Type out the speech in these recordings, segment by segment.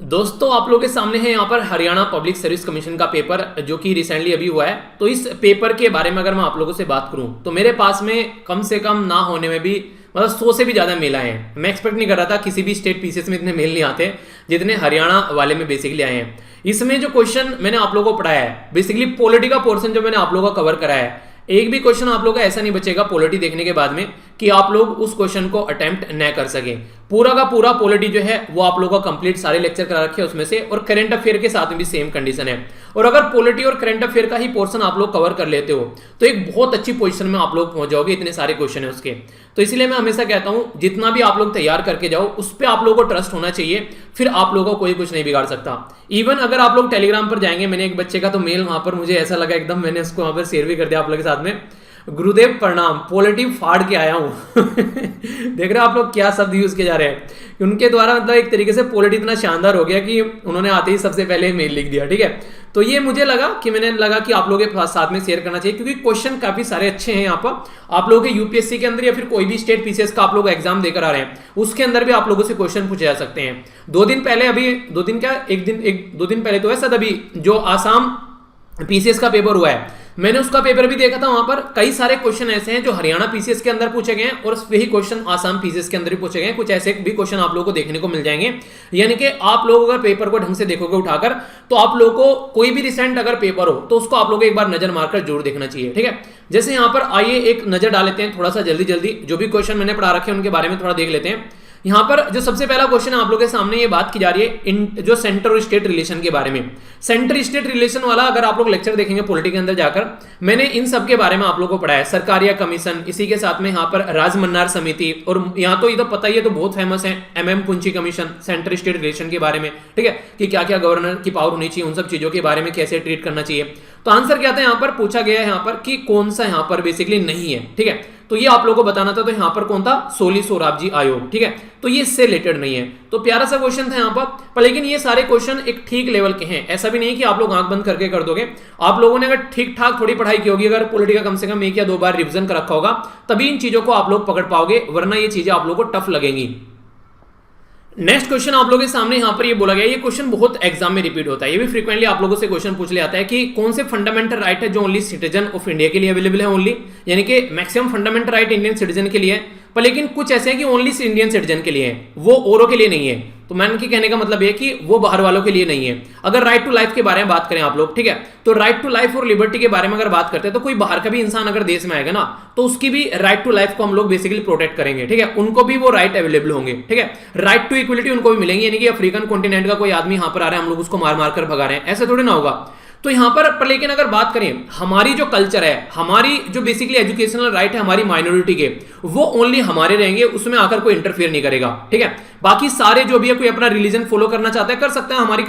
दोस्तों आप लोगों के सामने है यहाँ पर हरियाणा पब्लिक सर्विस कमीशन का पेपर जो कि रिसेंटली अभी हुआ है। तो इस पेपर के बारे में अगर मैं आप लोगों से बात करूं तो मेरे पास में कम से कम ना होने में भी मतलब 100 से भी ज़्यादा मेल आए हैं। मैं एक्सपेक्ट नहीं कर रहा था, किसी भी स्टेट पीसीएस में इतने मेल नहीं आते जितने हरियाणा वाले में बेसिकली आए हैं। इसमें जो क्वेश्चन मैंने आप लोगों को पढ़ाया है, बेसिकली पॉलिटी का पोर्शन जो मैंने आप लोगों को कवर कराया है, एक भी क्वेश्चन आप लोगों का ऐसा नहीं बचेगा पॉलिटी देखने के बाद में कि आप लोग उस क्वेश्चन को अटेम्प्ट न कर सकें। पूरा का पूरा पॉलिटी जो है वो आप लोगों का कंप्लीट सारे लेक्चर करा रखे हैं उसमें से, और करंट अफेयर के साथ में भी सेम कंडीशन है। और अगर पॉलिटी और करंट अफेयर का ही पोर्शन आप लोग कवर कर लेते हो तो एक बहुत अच्छी पोजीशन में आप लोग पहुंच जाओगे, इतने सारे क्वेश्चन है उसके। तो इसलिए मैं हमेशा कहता हूं जितना भी आप लोग तैयार करके जाओ उस पर आप लोगों को ट्रस्ट होना चाहिए, फिर आप लोगों को कोई कुछ नहीं बिगाड़ सकता। इवन अगर आप लोग टेलीग्राम पर जाएंगे, मैंने एक बच्चे का तो मेल वहां पर मुझे ऐसा लगा एकदम, मैंने उसको वहां पर शेयर भी कर दिया आप लोगों के साथ में। गुरुदेव प्रणाम, पॉलिटी फाड़ के आया हूं देख रहे हो आप लोग क्या शब्द यूज किए जा रहे हैं उनके द्वारा। मतलब एक तरीके से पॉलिटी इतना शानदार हो गया कि उन्होंने आते ही सबसे पहले मेल लिख दिया। ठीक है, तो ये मुझे लगा कि आप लोगों के साथ में शेयर करना चाहिए, क्योंकि क्वेश्चन काफी सारे अच्छे हैं यहाँ पर। आप लोगों के यूपीएससी के अंदर या फिर कोई भी स्टेट पीसीएस का आप लोग एग्जाम देकर आ रहे हैं उसके अंदर भी आप लोगों से क्वेश्चन पूछे जा सकते हैं। 2 दिन पहले, अभी 2 दिन क्या, 2 दिन पहले तो है सर, अभी जो आसाम पीसीएस का पेपर हुआ है मैंने उसका पेपर भी देखा था। वहां पर कई सारे क्वेश्चन ऐसे हैं जो हरियाणा पीसीएस के अंदर पूछे गए हैं और वही क्वेश्चन आसाम पीसीएस के अंदर भी पूछे गए हैं। कुछ ऐसे भी क्वेश्चन आप लोगों को देखने को मिल जाएंगे। यानी कि आप लोग अगर पेपर को ढंग से देखोगे उठाकर तो आप लोगों को कोई भी रिसेंट अगर पेपर हो तो उसको आप लोगों को एक बार नजर मारकर जरूर देखना चाहिए। ठीक है, जैसे यहाँ पर आइए एक नजर डाल लेते हैं थोड़ा सा जल्दी जल्दी, जो भी क्वेश्चन मैंने पढ़ा रखे हैं उनके बारे में थोड़ा देख लेते हैं। यहाँ पर जो सबसे पहला क्वेश्चन है आप लोगों के सामने ये बात की जा रही है जो सेंटर और स्टेट रिलेशन के बारे में। सेंटर स्टेट रिलेशन वाला अगर आप लोग लेक्चर देखेंगे पॉलिटी के अंदर जाकर, मैंने इन सब के बारे में आप लोगों को पढ़ाया है। सरकारिया कमीशन, इसी के साथ में यहाँ पर राजमन्नार समिति, और यहाँ तो ये तो पता ही है, तो बहुत फेमस है MM पुंची commission, centre state relation के बारे में। ठीक है, कि क्या क्या गवर्नर की पावर होनी चाहिए, उन सब चीजों के बारे में कैसे ट्रीट करना चाहिए। तो आंसर क्या था यहाँ पर पूछा गया है यहाँ पर कि कौन सा यहाँ पर बेसिकली नहीं है। ठीक है, तो ये आप लोगों को बताना था। तो यहाँ पर कौन था, सोली सोराबजी आयोग। ठीक है, तो ये इससे रिलेटेड नहीं है। तो प्यारा सा क्वेश्चन था यहाँ पर लेकिन ये सारे क्वेश्चन एक ठीक लेवल के हैं। ऐसा भी नहीं कि आप लोग आंख बंद करके कर दोगे। आप लोगों ने अगर ठीक ठाक थोड़ी पढ़ाई की होगी, अगर पॉलिटी का कम से कम 1 या 2 बार रिवीजन कर रखा होगा, तभी इन चीजों को आप लोग पकड़ पाओगे, वरना ये चीजें आप लोगों को टफ लगेंगी। नेक्स्ट क्वेश्चन आप लोगों के सामने यहाँ पर ये बोला गया, ये क्वेश्चन बहुत एग्जाम में रिपीट होता है, ये भी फ्रीक्वेंटली आप लोगों से क्वेश्चन पूछ लिया जाता है कि कौन से फंडामेंटल राइट है जो ओनली सिटीजन ऑफ इंडिया के लिए अवेलेबल है ओनली, यानी कि maximum fundamental right Indian citizen के लिए है, पर लेकिन कुछ ऐसे हैं कि ओनली इंडियन सिटीजन के लिए है, वो औरों के लिए नहीं है। तो मैंने की कहने का मतलब ये कि वो बाहर वालों के लिए नहीं है। अगर राइट टू लाइफ के बारे में बात करें आप लोग, ठीक है, तो राइट टू लाइफ और लिबर्टी के बारे में अगर बात करते हैं तो कोई बाहर का भी इंसान अगर देश में आएगा ना तो उसकी भी राइट टू लाइफ को हम लोग बेसिकली प्रोटेक्ट करेंगे। ठीक है, उनको भी वो राइट अवेलेबल होंगे। ठीक है, राइट टू इक्वलिटी उनको भी मिलेंगे, यानी कि अफ्रीकन कॉन्टिनेंट का कोई आदमी यहाँ पर आ रहा है, हम लोग उसको मार मार कर भगा रहे हैं, ऐसा थोड़ी ना होगा। तो यहां पर लेकिन अगर बात करें हमारी जो कल्चर है, हमारी जो बेसिकली एजुकेशनल राइट है हमारी माइनॉरिटी के, वो ओनली हमारे रहेंगे, उसमें आकर कोई इंटरफेयर नहीं करेगा। ठीक है, बाकी सारे जो भी है, कोई अपना रिलीजन फॉलो करना चाहता है कर सकता है हमारी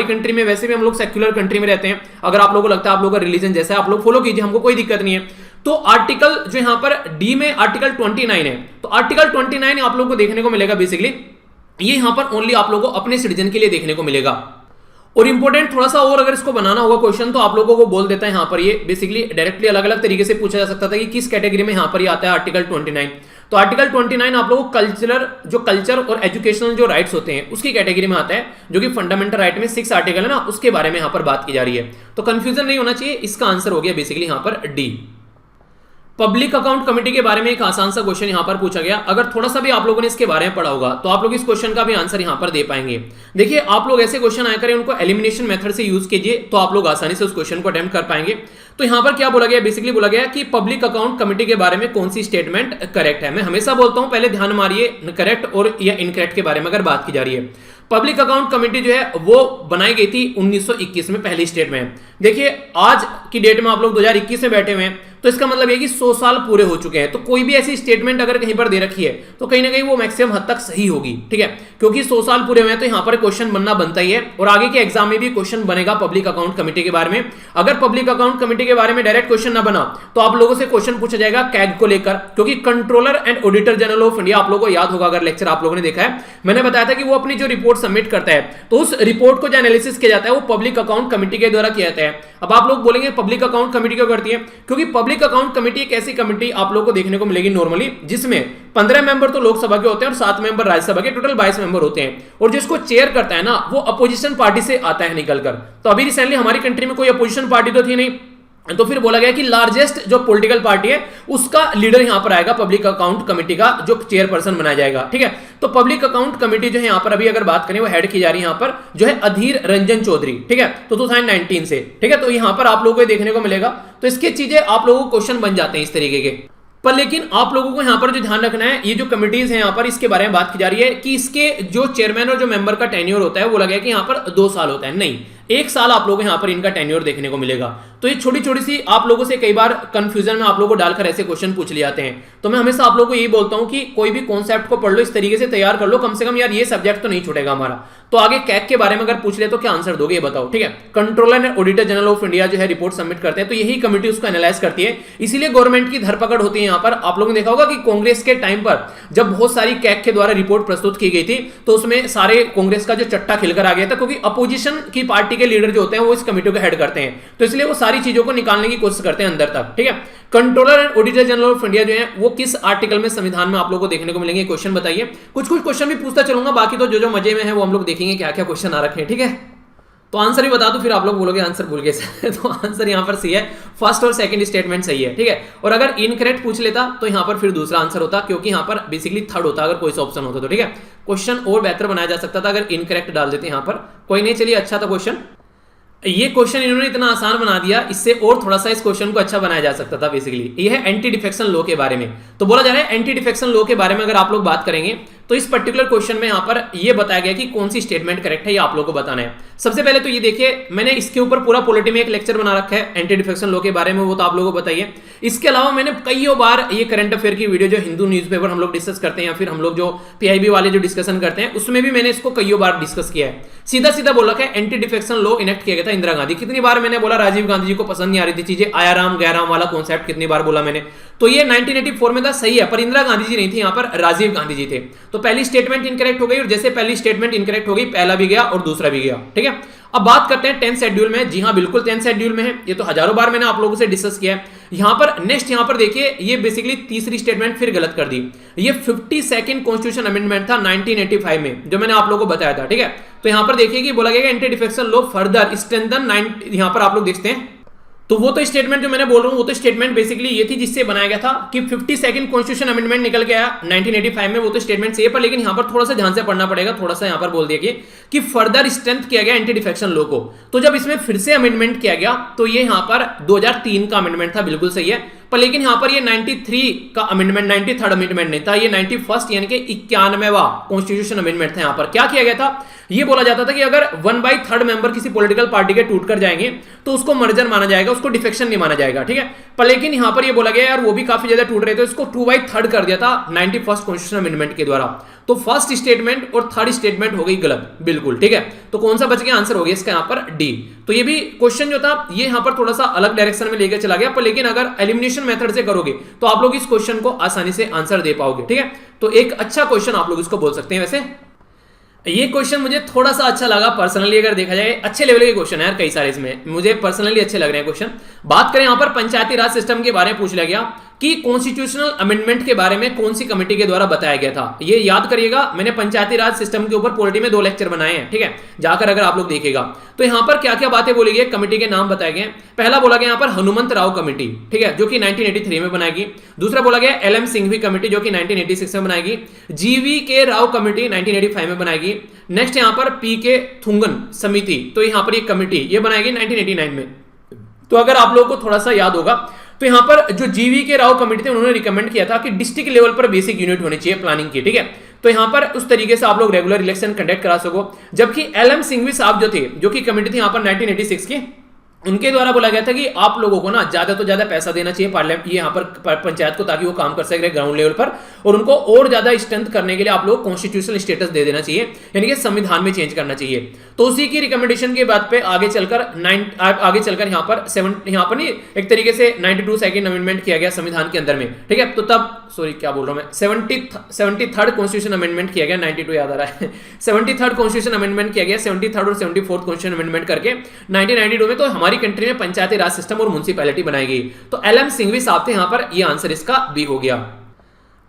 कंट्री में वैसे भी हम लोग सेक्युलर कंट्री में रहते हैं। अगर आप लोगों को लगता है आप लोगों का रिलीजन जैसा है आप लोग फॉलो कीजिए, हमको कोई दिक्कत नहीं है। तो आर्टिकल जो यहां पर डी में आर्टिकल 29 है, तो आर्टिकल 29 आप लोगों को देखने को मिलेगा बेसिकली, ये यहां पर ओनली आप लोगों को अपने सिटीजन के लिए देखने को मिलेगा। और इंपॉर्टेंट थोड़ा सा और अगर इसको बनाना होगा क्वेश्चन तो आप लोगों को बोल देता है यहाँ पर, ये बेसिकली डायरेक्टली अलग अलग तरीके से पूछा जा सकता था कि किस कैटेगरी में यहाँ पर ये आता है आर्टिकल 29। तो आर्टिकल 29 आप लोगों को कल्चर और एजुकेशनल जो राइट्स होते हैं उसकी कैटेगरी में आता है, जो कि फंडामेंटल राइट में 6 आर्टिकल है ना, उसके बारे में यहाँ पर बात की जा रही है। तो कंफ्यूजन नहीं होना चाहिए, इसका आंसर हो गया बेसिकली यहाँ पर डी। पब्लिक अकाउंट कमेटी के बारे में एक आसान सा क्वेश्चन यहां पर पूछा गया। अगर थोड़ा सा भी आप लोगों ने इसके बारे में पढ़ा होगा तो आप लोग इस क्वेश्चन का भी आंसर यहां पर दे पाएंगे। देखिए, आप लोग ऐसे क्वेश्चन आया करें, उनको एलिमिनेशन मेथड से यूज कीजिए तो आप लोग आसानी से उस क्वेश्चन को अटेम्प्ट कर पाएंगे। तो यहां पर क्या बोला गया, बेसिकली बोला गया कि पब्लिक अकाउंट कमेटी के बारे में कौन सी स्टेटमेंट करेक्ट है। मैं हमेशा बोलता हूं पहले ध्यान मारिए करेक्ट और या इनकरेक्ट के बारे में अगर बात की जा रही है। पब्लिक अकाउंट कमेटी जो है वो बनाई गई थी 1921 में, पहली स्टेट में। देखिए, आज की डेट में आप लोग 2021 में बैठे हुए हैं, तो इसका मतलब ये कि 100 साल पूरे हो चुके हैं। तो कोई भी ऐसी स्टेटमेंट अगर कहीं पर दे रखी है तो कहीं ना कहीं वो मैक्सिमम हद तक सही होगी। ठीक है, क्योंकि 100 साल पूरे हुए हैं तो यहाँ पर क्वेश्चन बनना बनता ही है, और आगे के एग्जाम में भी क्वेश्चन बनेगा पब्लिक अकाउंट कमेटी के बारे में। अगर पब्लिक अकाउंट कमेटी के बारे में डायरेक्ट क्वेश्चन ना बना तो आप लोगों से क्वेश्चन पूछा जाएगा कैग को लेकर, क्योंकि controller and auditor general of India, आप लोगों को याद होगा अगर लेक्चर आप लोगों ने देखा है, मैंने बताया था कि वो अपनी जो रिपोर्ट सबमिट करता है तो उस रिपोर्ट को जो एनालिसिस किया जाता है वो पब्लिक अकाउंट कमेटी के द्वारा किया जाता है। अब आप लोग बोलेंगे पब्लिक अकाउंट कमेटी क्यों करती है, क्योंकि पब्लिक पब्लिक अकाउंट कमेटी एक ऐसी कमेटी आप लोगों को देखने को मिलेगी नॉर्मली, जिसमें 15 मेंबर तो लोकसभा के होते हैं और 7 मेंबर राज्यसभा के, टोटल 22 मेंबर होते हैं। और जिसको चेयर करता है ना, वो अपोजिशन पार्टी से आता है निकलकर। तो अभी रिसेंटली हमारी कंट्री में कोई अपोजिशन पार्टी तो थी नहीं, तो फिर बोला गया कि लार्जेस्ट जो पॉलिटिकल पार्टी है उसका लीडर यहां पर आएगा, पब्लिक अकाउंट कमेटी का जो चेयरपर्सन बनाया जाएगा। ठीक है, तो पब्लिक अकाउंट कमेटी जो है यहां पर अभी अगर बात करें वो हेड की जा रही है यहां पर जो है अधीर रंजन चौधरी। ठीक है, तो 2019 से। ठीक है, तो यहां पर आप लोगों को देखने को मिलेगा। तो इसकी चीजें आप लोगों को क्वेश्चन बन जाते हैं इस तरीके के। पर लेकिन आप लोगों को यहां पर जो ध्यान रखना है, ये जो कमिटीज हैं यहां पर, इसके बारे में बात की जा रही है कि इसके जो चेयरमैन और जो मेंबर का टेन्योर होता है वो लगा कि यहां पर 2 साल होता है, नहीं 1 साल आप लोगों को यहां पर इनका टेन्योर देखने को मिलेगा। तो ये छोटी छोटी सी आप लोगों से कई बार कंफ्यूजन में आप लोगों को डालकर ऐसे क्वेश्चन पूछ लिए जाते हैं। तो मैं हमेशा आप लोगों को यही बोलता हूं कि कोई भी कॉन्सेप्ट को पढ़ लो, इस तरीके से तैयार कर लो, कम से कम यार ये सब्जेक्ट तो नहीं छूटेगा हमारा। तो आगे कैग के बारे में अगर पूछ ले तो क्या आंसर दोगे ये बताओ। ठीक है, controller and auditor general of India जो है रिपोर्ट सबमिट करते हैं, तो यही कमेटी उसको एनालाइज करती है, इसीलिए गवर्नमेंट की धरपकड़ होती है यहां पर। आप लोगों ने देखा होगा कि कांग्रेस के टाइम पर जब बहुत सारी कैग के द्वारा रिपोर्ट प्रस्तुत की गई थी, तो उसमें सारे कांग्रेस का जो चट्टा खिलकर आ गया था, क्योंकि अपोजिशन की पार्टी के लीडर जो होते हैं वो इस कमेटी को हेड करते हैं, तो इसलिए वो सारी चीजों को निकालने की कोशिश करते हैं अंदर तक। ठीक है, controller and auditor general of India जो है वो किस आर्टिकल में संविधान में आप लोगों को देखने को मिलेंगे, क्वेश्चन बताइए। कुछ क्वेश्चन भी पूछता चलूंगा, बाकी तो जो मजे में है वो हम लोग देखेंगे क्या क्या क्वेश्चन आ रखे हैं। ठीक है, तो आंसर भी बता दो, फिर आप लोग बोलोगे आंसर भूल गए। तो आंसर यहां पर सी है, फर्स्ट और सेकंड स्टेटमेंट सही है। ठीक है, और अगर इनकरेक्ट पूछ लेता तो यहां पर फिर दूसरा आंसर होता, क्योंकि यहां पर बेसिकली थर्ड होता अगर कोई सा ऑप्शन होता तो। ठीक है, क्वेश्चन और बेहतर बनाया जा सकता था अगर इनकरेक्ट डाल देते यहां पर। कोई नहीं, चलिए अच्छा था क्वेश्चन। ये क्वेश्चन इन्होंने इतना आसान बना दिया, इससे और थोड़ा सा इस क्वेश्चन को अच्छा बनाया जा सकता था। बेसिकली ये है एंटी डिफेक्शन लॉ के बारे में। तो बोला जा रहा है एंटी डिफेक्शन लॉ के बारे में अगर आप लोग बात करेंगे तो इस पर्टिकुलर क्वेश्चन में यहां पर ये बताया गया कि कौन सी स्टेटमेंट करेक्ट है, ये आप लोगों को बताना है। सबसे पहले तो ये देखिए, मैंने इसके ऊपर पूरा पॉलिटी में एक लेक्चर बना रखा है एंटी डिफेक्शन लॉ के बारे में, वो तो आप लोगों को बताइए। इसके अलावा मैंने कईयों बार ये करंट अफेयर की वीडियो जो हिंदू न्यूज़पेपर हम लोग डिस्कस करते हैं, या फिर हम लोग जो पीआईबी वाले जो डिस्कशन करते हैं, उसमें भी मैंने इसको कईयों बार डिस्कस किया है। सीधा सीधा बोला है एंटी डिफेक्शन लॉ इनेक्ट किया गया था इंदिरा गांधी। कितनी बार मैंने बोला राजीव गांधी जी को पसंद नहीं आ रही थी चीजें, आयाराम गैराम वाला कॉन्सेप्ट कितनी बार बोला मैंने। तो ये 1984 में था, सही है, पर इंदिरा गांधी जी नहीं थी, यहां पर राजीव गांधी जी थे। तो पहली स्टेटमेंट इनकरेक्ट हो गई, और जैसे पहली स्टेटमेंट इनकरेक्ट हो गई, पहला भी गया और दूसरा भी गया। ठीक है, अब बात करते हैं 10th शेड्यूल में। जी हाँ, बिल्कुल 10th शेड्यूल में है, ये तो हजारों बार मैंने आप लोगों से डिस्कस किया है। यहां पर नेक्स्ट यहां पर देखिए, ये बेसिकली तीसरी स्टेटमेंट फिर गलत कर दी। ये 52nd कॉन्स्टिट्यूशन अमेंडमेंट था 1985 में, जो मैंने आप लोगों को बताया था। ठीक है, तो यहां पर देखिए कि बोला गया anti defection law further strengthen, यहां पर आप लोग देखते हैं, तो वो तो स्टेटमेंट जो मैंने बोल रहा हूं, वो तो स्टेटमेंट बेसिकली ये थी जिससे बनाया गया था कि 52nd कॉन्स्टिट्यूशन अमेंडमेंट निकल के आया 1985 में, वो तो स्टेटमेंट सही है, पर लेकिन यहां पर थोड़ा सा ध्यान से पढ़ना पड़ेगा। थोड़ा सा यहां पर बोल दिया कि फर्दर स्ट्रेंथ किया गया एंटी डिफेक्शन लॉ को। तो जब इसमें फिर से अमेंडमेंट किया गया तो ये यहां पर 2003 का अमेंडमेंट था, बिल्कुल सही है, पर लेकिन यहां पर ये 93 का अमेंडमेंट, 93rd अमेंडमेंट नहीं था, ये 91st यानी कि 91वां कॉन्स्टिट्यूशन अमेंडमेंट था। यहां पर क्या किया गया था, ये बोला जाता था कि अगर 1/3 मेंबर किसी पॉलिटिकल पार्टी के टूट कर जाएंगे तो उसको मर्जर माना जाएगा, उसको डिफेक्शन नहीं माना जाएगा। ठीक है, पर लेकिन यहां पर ये बोला गया यार वो भी काफी ज्यादा टूट रहे थे, इसको 2/3 कर दिया था 91st कॉन्स्टिट्यूशन अमेंडमेंट के द्वारा। तो फर्स्ट स्टेटमेंट और थर्ड स्टेटमेंट हो गई गलत, बिल्कुल। ठीक है, तो कौन सा बच गया, आंसर हो गया इसका यहां पर डी। तो ये भी क्वेश्चन जो था ये यहां पर थोड़ा सा अलग डायरेक्शन में लेकर चला गया, पर लेकिन अगर एलिमिनेशन मेथड से करोगे तो आप लोग इस क्वेश्चन को आसानी से आंसर दे पाओगे। ठीक है, तो एक अच्छा क्वेश्चन आप लोग इसको बोल सकते हैं। वैसे ये क्वेश्चन मुझे थोड़ा सा अच्छा लगा पर्सनली, अगर देखा जाए अच्छे लेवल के क्वेश्चन है यार, कई सारे इसमें मुझे पर्सनली अच्छे लग रहे हैं क्वेश्चन। बात करें यहां पर पंचायती राज सिस्टम के बारे में पूछ लिया गया कि कॉन्स्टिट्यूशनल अमेंडमेंट के बारे में कौन सी कमेटी के द्वारा बताया गया था। ये याद करिएगा, मैंने पंचायती राज सिस्टम के ऊपर पॉलिटी में 2 लेक्चर बनाए हैं। ठीक है, जाकर अगर आप लोग देखिएगा तो यहां पर क्या क्या बातें बोली गई, कमेटी के नाम बताए गए। पहला बोला गया यहां पर हनुमंत राव कमेटी, ठीक है, जो कि 1983 में बनाएगी। दूसरा बोला गया LM सिंघवी कमेटी, जो कि 1986 में बनाएगी। GV राव कमेटी 1985 में बनाएगी। नेक्स्ट यहां पर PK थुंगन समिति, तो यहां पर एक कमेटी ये बनाएगी 1989 में। तो अगर आप लोगों को थोड़ा सा याद होगा तो यहां पर जो GV राव कमेटी थे उन्होंने रिकमेंड किया था कि डिस्ट्रिक्ट लेवल पर बेसिक यूनिट होनी चाहिए प्लानिंग की। ठीक है, तो यहां पर उस तरीके से आप लोग रेगुलर इलेक्शन कंडक्ट करा सको। जबकि LM सिंघवी साहब जो थे, जो कि कमेटी थी यहां पर 1986 की, उनके द्वारा बोला गया था कि आप लोगों को ना ज्यादा तो ज्यादा पैसा देना चाहिए पार्लियामेंट ये यहाँ पर पंचायत को, ताकि वो काम कर सके ग्राउंड लेवल पर, और उनको और ज्यादा स्ट्रेंथ करने के लिए आप लोग कॉन्स्टिट्यूशनल स्टेटस दे देना चाहिए, यानी कि संविधान में चेंज करना चाहिए। तो उसी की रिकमेंडेशन के बाद पे आगे चलकर यहाँ पर नहीं, एक तरीके से 92 सेकंड अमेंडमेंट किया गया संविधान के अंदर में। ठीक है, तो तब क्या बोल रहा हूं मैं, 73rd कॉन्स्टिट्यूशन अमेंडमेंट किया गया, 92 याद आ रहा है 73rd कॉन्स्टिट्यूशन अमेंडमेंट किया गया, 73rd और 74th कॉन्स्टिट्यूशन अमेंडमेंट करके 1992 में। तो हमारी हमारी कंट्री में पंचायती राज सिस्टम और म्युनिसिपैलिटी बनाई गई। तो एलएम सिंघवी साहब थे यहाँ पर, ये आंसर इसका बी हो गया।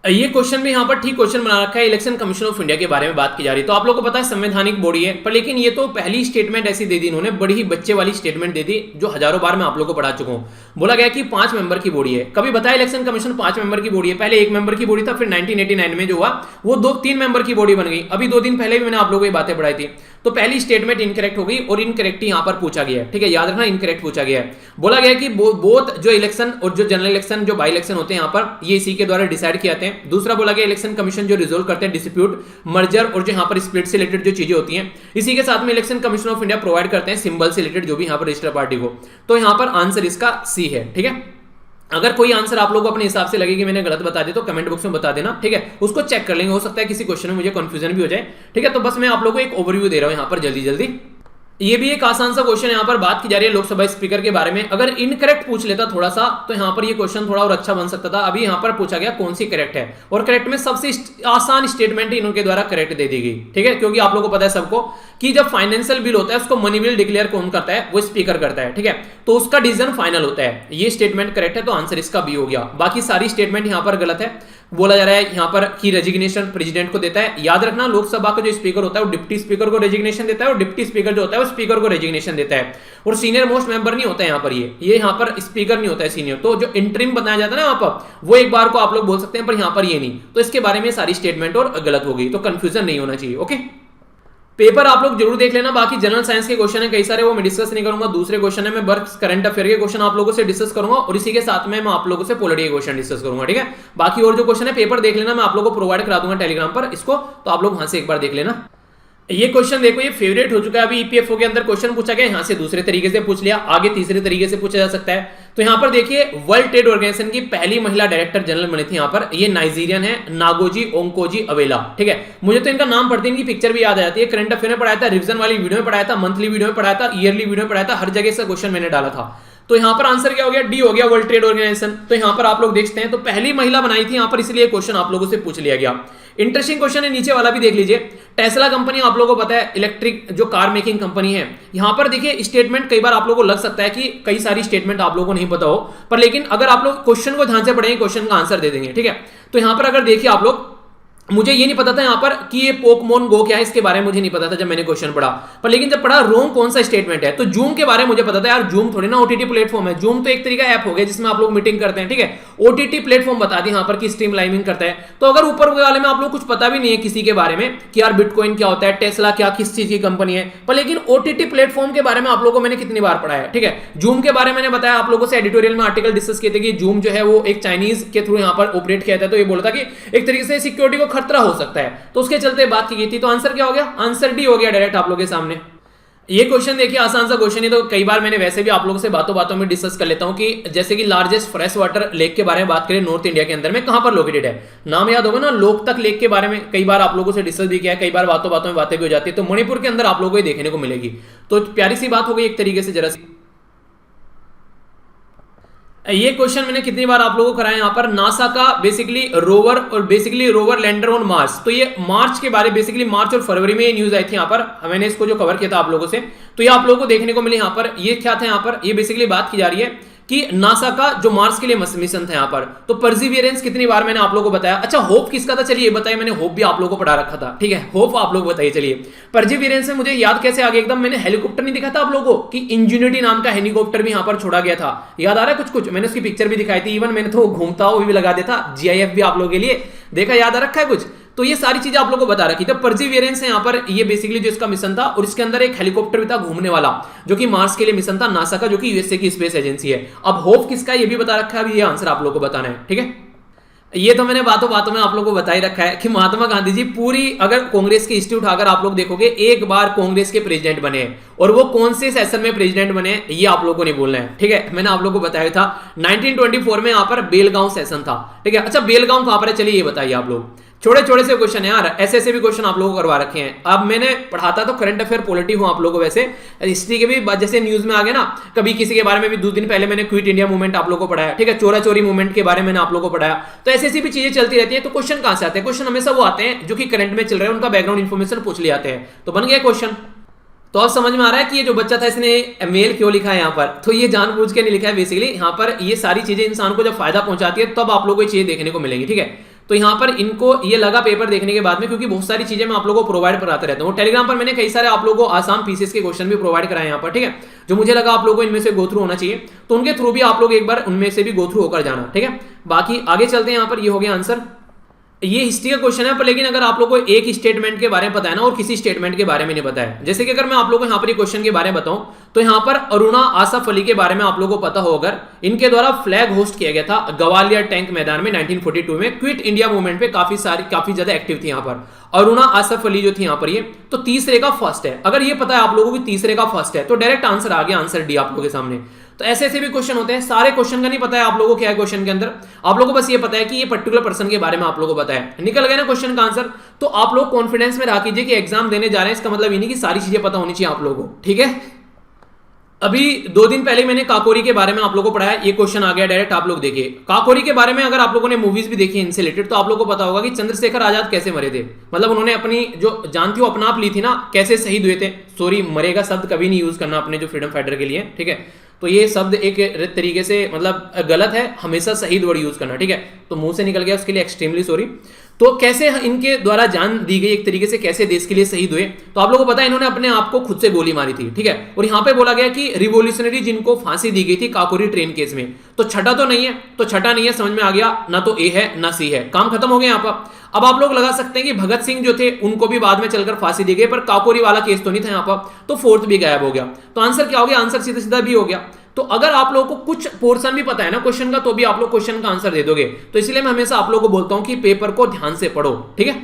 ये क्वेश्चन भी यहाँ पर ठीक क्वेश्चन बना रखा है, इलेक्शन कमीशन ऑफ इंडिया के बारे में बात की जा रही है। तो आप लोगों को पता है संवैधानिक बॉडी है, पर लेकिन ये तो पहली स्टेटमेंट ऐसी दे दी इन्होंने, बड़ी ही बच्चे वाली स्टेटमेंट दे दी जो हजारों बार मैं आप लोगों को पढ़ा चुका हूं। बोला गया कि 5 मेंबर की बॉडी है। कभी बताया इलेक्शन कमीशन 5 मेंबर की बॉडी है? पहले 1 मेंबर की बॉडी था, फिर 1989 में जो हुआ वो 2-3 मेंबर की बॉडी बन गई। अभी 2 दिन पहले भी मैंने आप लोगों को ये बातें पढ़ाई थी। तो पहली स्टेटमेंट इनकरेक्ट हो गई और इनकरेक्ट यहां पर पूछा गया है, ठीक है, याद रखना इनकरेक्ट पूछा गया है। बोला गया कि बोथ जो इलेक्शन और जो जनरल इलेक्शन जो बाई इलेक्शन होते हैं यहाँ पर, ये इसी के द्वारा डिसाइड किए जाते हैं। दूसरा बोला गया इलेक्शन कमीशन जो रिजोल्व करते हैं डिस्प्यूट, मर्जर और जो यहाँ पर स्प्लिट से रिलेटेड जो चीजें होती हैं, इसी के साथ में election commission of India provide करते हैं सिंबल से रिलेटेड जो भी यहाँ पर रजिस्टर पार्टी को। तो यहाँ पर आंसर इसका सी है, ठीक है। अगर कोई आंसर आप लोगों को अपने हिसाब से लगे कि मैंने गलत बता दिया तो कमेंट बॉक्स में बता देना, ठीक है, उसको चेक कर लेंगे, हो सकता है किसी क्वेश्चन में मुझे कंफ्यूजन भी हो जाए, ठीक है। तो बस मैं आप लोगों को एक ओवरव्यू दे रहा हूं यहाँ पर जल्दी जल्दी। ये भी एक आसान सा क्वेश्चन यहाँ पर बात की जा रही है लोकसभा स्पीकर के बारे में। अगर इनकरेक्ट पूछ लेता थोड़ा सा तो यहाँ पर ये क्वेश्चन थोड़ा और अच्छा बन सकता था। अभी यहाँ पर पूछा गया कौन सी करेक्ट है, और करेक्ट में सबसे आसान स्टेटमेंट इनके द्वारा करेक्ट दे दी गई, ठीक है, क्योंकि आप लोगों को पता है सबको कि जब फाइनेंशियल बिल होता है उसको मनी बिल डिक्लेयर कौन करता है? वो स्पीकर करता है, ठीक है, तो उसका डिसीजन फाइनल होता है। ये स्टेटमेंट करेक्ट है तो आंसर इसका बी हो गया। बाकी सारी स्टेटमेंट यहाँ पर गलत है। बोला जा रहा है यहाँ पर कि रेजिग्नेशन प्रेसिडेंट को देता है। याद रखना लोकसभा का जो स्पीकर होता है वो डिप्टी स्पीकर को रेजिग्नेशन देता है, और डिप्टी स्पीकर जो होता है वो स्पीकर को रेजिग्नेशन देता है, और सीनियर मोस्ट मेंबर नहीं होता है यहाँ पर, ये यहाँ पर स्पीकर नहीं होता है सीनियर। तो जो इंटरिम बनाया जाता है ना यहाँ पर, वो एक बार को आप लोग बोल सकते हैं, पर यहाँ पर ये नहीं। तो इसके बारे में सारी स्टेटमेंट और गलत हो गई, तो कंफ्यूजन नहीं होना चाहिए। ओके, पेपर आप लोग जरूर देख लेना। बाकी जनरल साइंस के क्वेश्चन है कई सारे, वो मैं डिस्कस नहीं करूंगा। दूसरे क्वेश्चन है मैं वर्क करंट अफेयर के क्वेश्चन आप लोगों से डिस्कस करूंगा, और इसी के साथ में मैं आप लोगों से पॉलिटी के क्वेश्चन डिस्कस करूंगा, ठीक है। बाकी और जो क्वेश्चन है पेपर देख लेना, मैं आप लोगों को प्रोवाइड करा दूंगा टेलीग्राम पर इसको, तो आप लोग वहां से एक बार देख लेना। ये क्वेश्चन देखो, ये फेवरेट हो चुका है। अभी ईपीएफओ के अंदर क्वेश्चन पूछा गया, यहां से दूसरे तरीके से पूछ लिया, आगे तीसरे तरीके से पूछा जा सकता है। तो यहां पर देखिए वर्ल्ड ट्रेड ऑर्गेनाइजेशन की पहली महिला डायरेक्टर जनरल बनी थी यहाँ पर, ये नाइजीरियन है, नागोजी ओंकोजी अवेला, ठीक है। मुझे तो इनका नाम पढ़ते इनकी पिक्चर भी याद आ जाती है। करंट अफेयर में पढ़ाया था, रिविजन वाली वीडियो में पढ़ाया था, मंथली वीडियो में पढ़ाया था, ईयरली वीडियो में पढ़ाया था, हर जगह से क्वेश्चन मैंने डाला था। तो यहां पर आंसर क्या हो गया? डी हो गया, वर्ल्ड ट्रेड ऑर्गेनाइजेशन। तो यहां पर आप लोग देखते हैं तो पहली महिला बनाई थी यहां पर, इसलिए क्वेश्चन आप लोगों से पूछ लिया गया। इंटरेस्टिंग क्वेश्चन है, नीचे वाला भी देख लीजिए। टेस्ला कंपनी आप लोगों को पता है इलेक्ट्रिक जो कार मेकिंग कंपनी है। यहां पर देखिए स्टेटमेंट कई बार आप लोगों को लग सकता है कि कई सारी स्टेटमेंट आप लोगों को नहीं पता हो, पर लेकिन अगर आप लोग क्वेश्चन को ध्यान से पढ़ेंगे क्वेश्चन का आंसर दे देंगे, ठीक है। तो यहां पर अगर देखिए आप लोग, मुझे ये नहीं पता था यहाँ पर कि ये पोकेमॉन गो क्या है, इसके बारे में मुझे नहीं पता था जब मैंने क्वेश्चन पढ़ा, पर लेकिन जब पढ़ा रोम कौन सा स्टेटमेंट है, तो जूम के बारे में मुझे पता था। यार जूम थोड़ी ना ओटीटी प्लेटफॉर्म है, जूम तो एक तरीका ऐप हो गया जिसमें आप लोग मीटिंग करते हैं, ठीक है। ओटीटी प्लेटफॉर्म बता दी यहाँ पर कि स्ट्रीम लाइनिंग करता है। तो अगर ऊपर वाले में आप लोग कुछ पता भी नहीं है किसी के बारे में कि यार बिटकॉइन क्या होता है, टेस्ला क्या किस चीज की कंपनी है, पर लेकिन ओटीटी प्लेटफॉर्म के बारे में आप लोगों को मैंने कितनी बार पढ़ा है, ठीक है। जूम के बारे में मैंने बताया आप लोगों से, एडिटोरियल में आर्टिकल डिस्कस किए थे कि जूम जो है वो एक चाइनीज के थ्रू यहाँ पर ऑपरेट किया था। तो ये बोला था कि एक तरीके से सिक्योरिटी को खतरा हो सकता है, तो उसके चलते बात की गई थी। तो आंसर क्या हो गया? आंसर डी हो गया डायरेक्ट आप लोगों के सामने। ये क्वेश्चन देखिए आसान सा क्वेश्चन है, तो कई बार मैंने वैसे भी आप लोगों से बातों बातों में डिस्कस कर लेता हूं कि जैसे कि लार्जेस्ट फ्रेश वाटर लेक के बारे में बात करें नॉर्थ इंडिया के अंदर में, कहां पर लोकेटेड है? नाम याद होगा ना, लोकतक लेक के बारे में कई बार आप लोगों से डिस्कस भी किया है, कई बार बातों बातों में बातें भी हो जाती है। तो मणिपुर के अंदर आप लोगों को देखने को मिलेगी। तो प्यारी सी बात हो गई एक तरीके से जरा सी। ये क्वेश्चन मैंने कितनी बार आप लोगों को कराया यहाँ पर, नासा का बेसिकली रोवर और basically rover lander on Mars. तो ये मार्च के बारे, बेसिकली मार्च और फरवरी में ये न्यूज आई थी यहाँ पर, मैंने इसको जो कवर किया था आप लोगों से, तो ये आप लोगों को देखने को मिले यहाँ पर। ये क्या था यहाँ पर, ये बेसिकली बात की जा रही है कि नासा का जो मार्स के लिए मिशन था यहाँ पर, तो परसिवियरेंस कितनी बार मैंने आप लोगों को बताया। अच्छा होप किसका था, चलिए बताइए, मैंने होप भी आप लोगों को पढ़ा रखा था, ठीक है। होप आप लोग बताइए चलिए। परसिवियरेंस में मुझे याद कैसे आ गया एकदम, मैंने हेलीकॉप्टर नहीं दिखा था आप लोगों को कि इंजेन्युटी नाम का हेलीकॉप्टर भी यहाँ पर छोड़ा गया था, याद आ रहा है कुछ कुछ? मैंने उसकी पिक्चर भी दिखाई थी, इवन मैंने तो घूमता हुआ भी लगा दिया था, जीआईएफ भी आप लोगों के लिए देखा, याद आ रखा है कुछ? तो ये सारी चीजें आप लोगों को बता रखी। तो परसिवियरेंस है यहाँ पर, ये बेसिकली जो इसका मिशन था, और इसके अंदर एक हेलीकॉप्टर भी था घूमने वाला जो कि मार्स के लिए मिशन था नासा का, जो कि यूएसए की स्पेस एजेंसी है। अब होप किसका ये भी बता रखा है, अभी ये आंसर आप लोगों को बताना है, ठीक है। ये तो मैंने बातों बातों में आप लोगों को बता ही रखा है कि महात्मा गांधी जी पूरी, अगर कांग्रेस की हिस्ट्री उठाकर आप लोग देखोगे, एक बार कांग्रेस के प्रेसिडेंट बने, और वो कौन से सेशन में प्रेसिडेंट बने ये आप लोगों को नहीं बोलना है, ठीक है। मैंने आप लोगों को बताया था 1924 में यहाँ पर बेलगांव सेशन था, ठीक है। अच्छा बेलगांव कहां पर है, चलिए ये बताइए आप लोग। छोटे छोटे से क्वेश्चन है यार, ऐसे भी क्वेश्चन आप लोगों को करवा रखे हैं। अब मैंने पढ़ाता तो करंट अफेयर पॉलिटी हूं आप लोगों को, वैसे हिस्ट्री के भी जैसे न्यूज में आ गया ना, कभी किसी के बारे में भी 2 दिन पहले मैंने क्विट इंडिया मूवमेंट आप लोगों को पढ़ाया, ठीक है। चोरा चोरी मूवमेंट के बारे में मैंने आप लोगों को पढ़ाया। तो ऐसी भी चीजें चलती रहती है। तो क्वेश्चन कहां से आते हैं? क्वेश्चन हमेशा वो आते हैं जो कि करंट में चल रहे हैं, उनका बैकग्राउंड इन्फॉर्मेशन पूछ ले आते हैं। तो बन गया क्वेश्चन। तो अब समझ में आ रहा है कि ये जो बच्चा था इसने मेल क्यों लिखा है यहाँ पर। तो ये जानबूझ के नहीं लिखा है बेसिकली, यहाँ पर ये सारी चीजें इंसान को जब फायदा पहुंचाती है तब आप लोगों को ये चीजें देखने को मिलेंगी, ठीक है। तो यहाँ पर इनको ये लगा पेपर देखने के बाद में, क्योंकि बहुत सारी चीजें मैं आप लोगों को प्रोवाइड कराता रहता हूँ टेलीग्राम पर। मैंने कई सारे आप लोगों को आसान पीसीएस के क्वेश्चन भी प्रोवाइड कराए यहाँ पर, ठीक है, जो मुझे लगा आप लोगों को इनमें से गो थ्रू होना चाहिए, तो उनके थ्रू भी आप लोग एक बार उनमें से भी गो थ्रू होकर जाना, ठीक है। बाकी आगे चलते हैं, यहाँ पर ये हो गया आंसर। ये हिस्ट्री का क्वेश्चन है, पर लेकिन अगर आप लोगों को एक स्टेटमेंट के बारे में पता है ना और किसी स्टेटमेंट के बारे में नहीं पता है, जैसे कि अगर मैं आप लोगों को यहाँ पर क्वेश्चन के बारे में बताऊं, तो यहाँ पर अरुणा आसफ अली के बारे में आप लोगों को पता हो, अगर इनके द्वारा फ्लैग होस्ट किया गया था ग्वालियर टैंक मैदान में 1942 में, क्विट इंडिया मूवमेंट पे काफी ज्यादा एक्टिव थी यहाँ पर अरुणा आसफ अली जो थी यहाँ पर ये। तो तीसरे का फर्स्ट है, अगर ये पता है आप लोगों को तीसरे का फर्स्ट है तो डायरेक्ट आंसर आ गया, आंसर डी आप लोगों के सामने। तो ऐसे ऐसे भी क्वेश्चन होते हैं, सारे क्वेश्चन का नहीं पता है आप लोगों को क्या है क्वेश्चन के अंदर, आप लोगों को बस ये पता है कि ये पर्टिकुलर पर्सन के बारे में आप लोगों को पता है, निकल गया ना क्वेश्चन का आंसर। तो आप लोग कॉन्फिडेंस में रह कीजिए कि एग्जाम देने जा रहे हैं, इसका मतलब ये नहीं कि सारी चीजें पता होनी चाहिए आप लोगों को, ठीक है। अभी 2 दिन पहले मैंने काकोरी के बारे में आप लोगों को पढ़ाया, ये क्वेश्चन आ गया डायरेक्ट, आप लोग देखिए काकोरी के बारे में। अगर आप लोगों ने मूवीज भी देखी इनसे रिलेटेड तो आप लोगों को पता होगा कि चंद्रशेखर आजाद कैसे मरे थे, मतलब उन्होंने अपनी जो जान थी वो अपना आप ली थी ना, कैसे शहीद हुए थे। सॉरी, मरेगा शब्द कभी नहीं यूज करना अपने जो फ्रीडम फाइटर के लिए, ठीक है। तो ये शब्द एक तरीके से मतलब गलत है, हमेशा शहीद वर्ड यूज करना, ठीक है। तो मुंह से निकल गया, उसके लिए एक्सट्रीमली सॉरी। तो कैसे इनके द्वारा जान दी गई एक तरीके से, कैसे देश के लिए शहीद हुए, तो आप लोगों को पता है इन्होंने अपने आप को खुद से गोली मारी थी, ठीक है। और यहाँ पे बोला गया कि रिवोल्यूशनरी जिनको फांसी दी गई थी काकोरी ट्रेन केस में, तो छठा तो नहीं है, तो छठा नहीं है, समझ में आ गया, ना तो ए है ना सी है, काम खत्म हो गया यहाँ पर। अब आप लोग लगा सकते हैं कि भगत सिंह जो थे उनको भी बाद में चलकर फांसी दी गई, पर काकोरी वाला केस तो नहीं था यहाँ पर, तो फोर्थ भी गायब हो गया। तो आंसर क्या हो गया, आंसर सीधा सीधा भी हो गया। तो अगर आप लोगों को कुछ पोर्शन भी पता है ना क्वेश्चन का, तो भी आप लोग क्वेश्चन का आंसर दे दोगे। तो इसलिए मैं हमेशा आप लोगों को बोलता हूं कि पेपर को ध्यान से पढ़ो, ठीक है।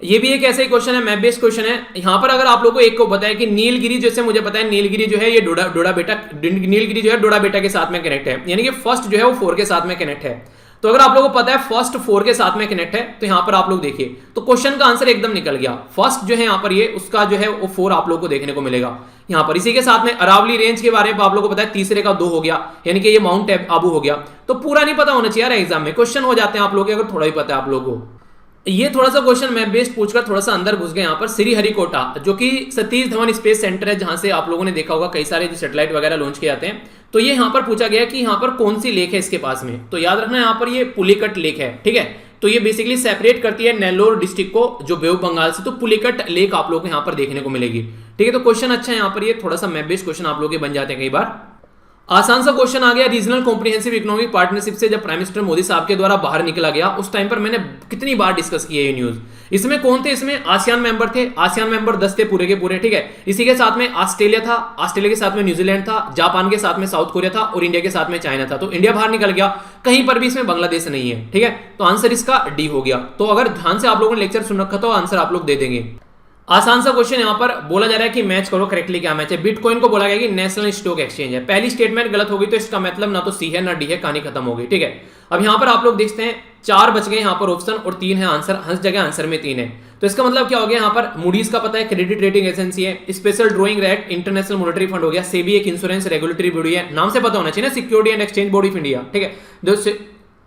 ये भी एक ऐसा ही क्वेश्चन है, मैप बेस्ड क्वेश्चन है। यहां पर अगर आप लोगों को एक को पता है कि नीलगिरी, जैसे मुझे पता है नीलगिरी जो है ये नीलगिरी जो है डोडा बेटा के साथ में कनेक्ट है, यानी कि फर्स्ट जो है वो 4 के साथ में कनेक्ट है। तो अगर आप लोगों को पता है फर्स्ट 4 के साथ में कनेक्ट है, तो यहां पर आप लोग देखिए तो क्वेश्चन का आंसर एकदम निकल गया। फर्स्ट जो है यहां पर ये उसका जो है वो 4 आप लोगों को देखने को मिलेगा यहां पर। इसी के साथ में अरावली रेंज के बारे में आप लोगों को पता है, तीसरे का 2 हो गया, यानी कि ये माउंट आबू हो गया। तो पूरा नहीं पता होना चाहिए यार, एग्जाम में क्वेश्चन हो जाते हैं आप लोगों के अगर थोड़ा ही पता है आप लोगों को। ये थोड़ा सा क्वेश्चन मैप बेस्ड पूछकर थोड़ा सा अंदर घुस गए यहाँ पर। श्रीहरिकोटा जो कि सतीश धवन स्पेस सेंटर है, जहां से आप लोगों ने देखा होगा कई सारे जो सैटेलाइट वगैरह लॉन्च किए जाते हैं। तो ये यहाँ पर पूछा गया कि यहाँ पर कौन सी लेक है इसके पास में, तो याद रखना यहाँ पर ये पुलिकट लेक है, ठीक है। तो ये बेसिकली सेपरेट करती है नेल्लोर डिस्ट्रिक्ट को जो बे ऑफ बंगाल से, तो पुलिकट लेक आप लोगों को यहाँ पर देखने को मिलेगी, ठीक है। तो क्वेश्चन अच्छा है यहाँ पर, ये थोड़ा सा मैप बेस्ड क्वेश्चन आप लोगों के बन जाते हैं कई बार। आसान सा क्वेश्चन आ गया, रीजनल कॉम्प्रिहेंसिव इकोनॉमिक पार्टनरशिप से जब प्राइम मिनिस्टर मोदी साहब के द्वारा बाहर निकला गया, उस टाइम पर मैंने कितनी बार डिस्कस किया ये न्यूज। इसमें कौन थे, इसमें आसियान मेंबर थे, आसियान मेंबर 10 थे पूरे के पूरे, ठीक है। इसी के साथ में ऑस्ट्रेलिया था, ऑस्ट्रेलिया के साथ में न्यूजीलैंड था, जापान के साथ में साउथ कोरिया था और इंडिया के साथ में चाइना था। तो इंडिया बाहर निकल गया, कहीं पर भी इसमें बांग्लादेश नहीं है, ठीक है। तो आंसर इसका डी हो गया। तो अगर ध्यान से आप लोगों ने लेक्चर सुन रखा तो आंसर आप लोग दे देंगे। आसान सा क्वेश्चन यहां पर बोला जा रहा है कि मैच करो करेक्टली, क्या मैच है। बिटकॉइन को बोला गया कि नेशनल स्टॉक एक्सचेंज है। पहली स्टेटमेंट गलत होगी तो इसका मतलब ना तो सी है ना डी है, कहानी खत्म हो गई, ठीक है। अब यहां पर आप लोग देखते हैं 4 बच गए यहां पर ऑप्शन और 3 है आंसर, हर जगह आंसर में 3 है। तो इसका मतलब क्या हो गया, यहां पर मूडीज का पता है, क्रेडिट रेटिंग एजेंसी है, special drawing act, international monetary fund हो गया, सेबी एक इंश्योरेंस रेगुलेटरी बॉडी है, नाम से पता होना चाहिए ना, security and exchange board of India, ठीक है।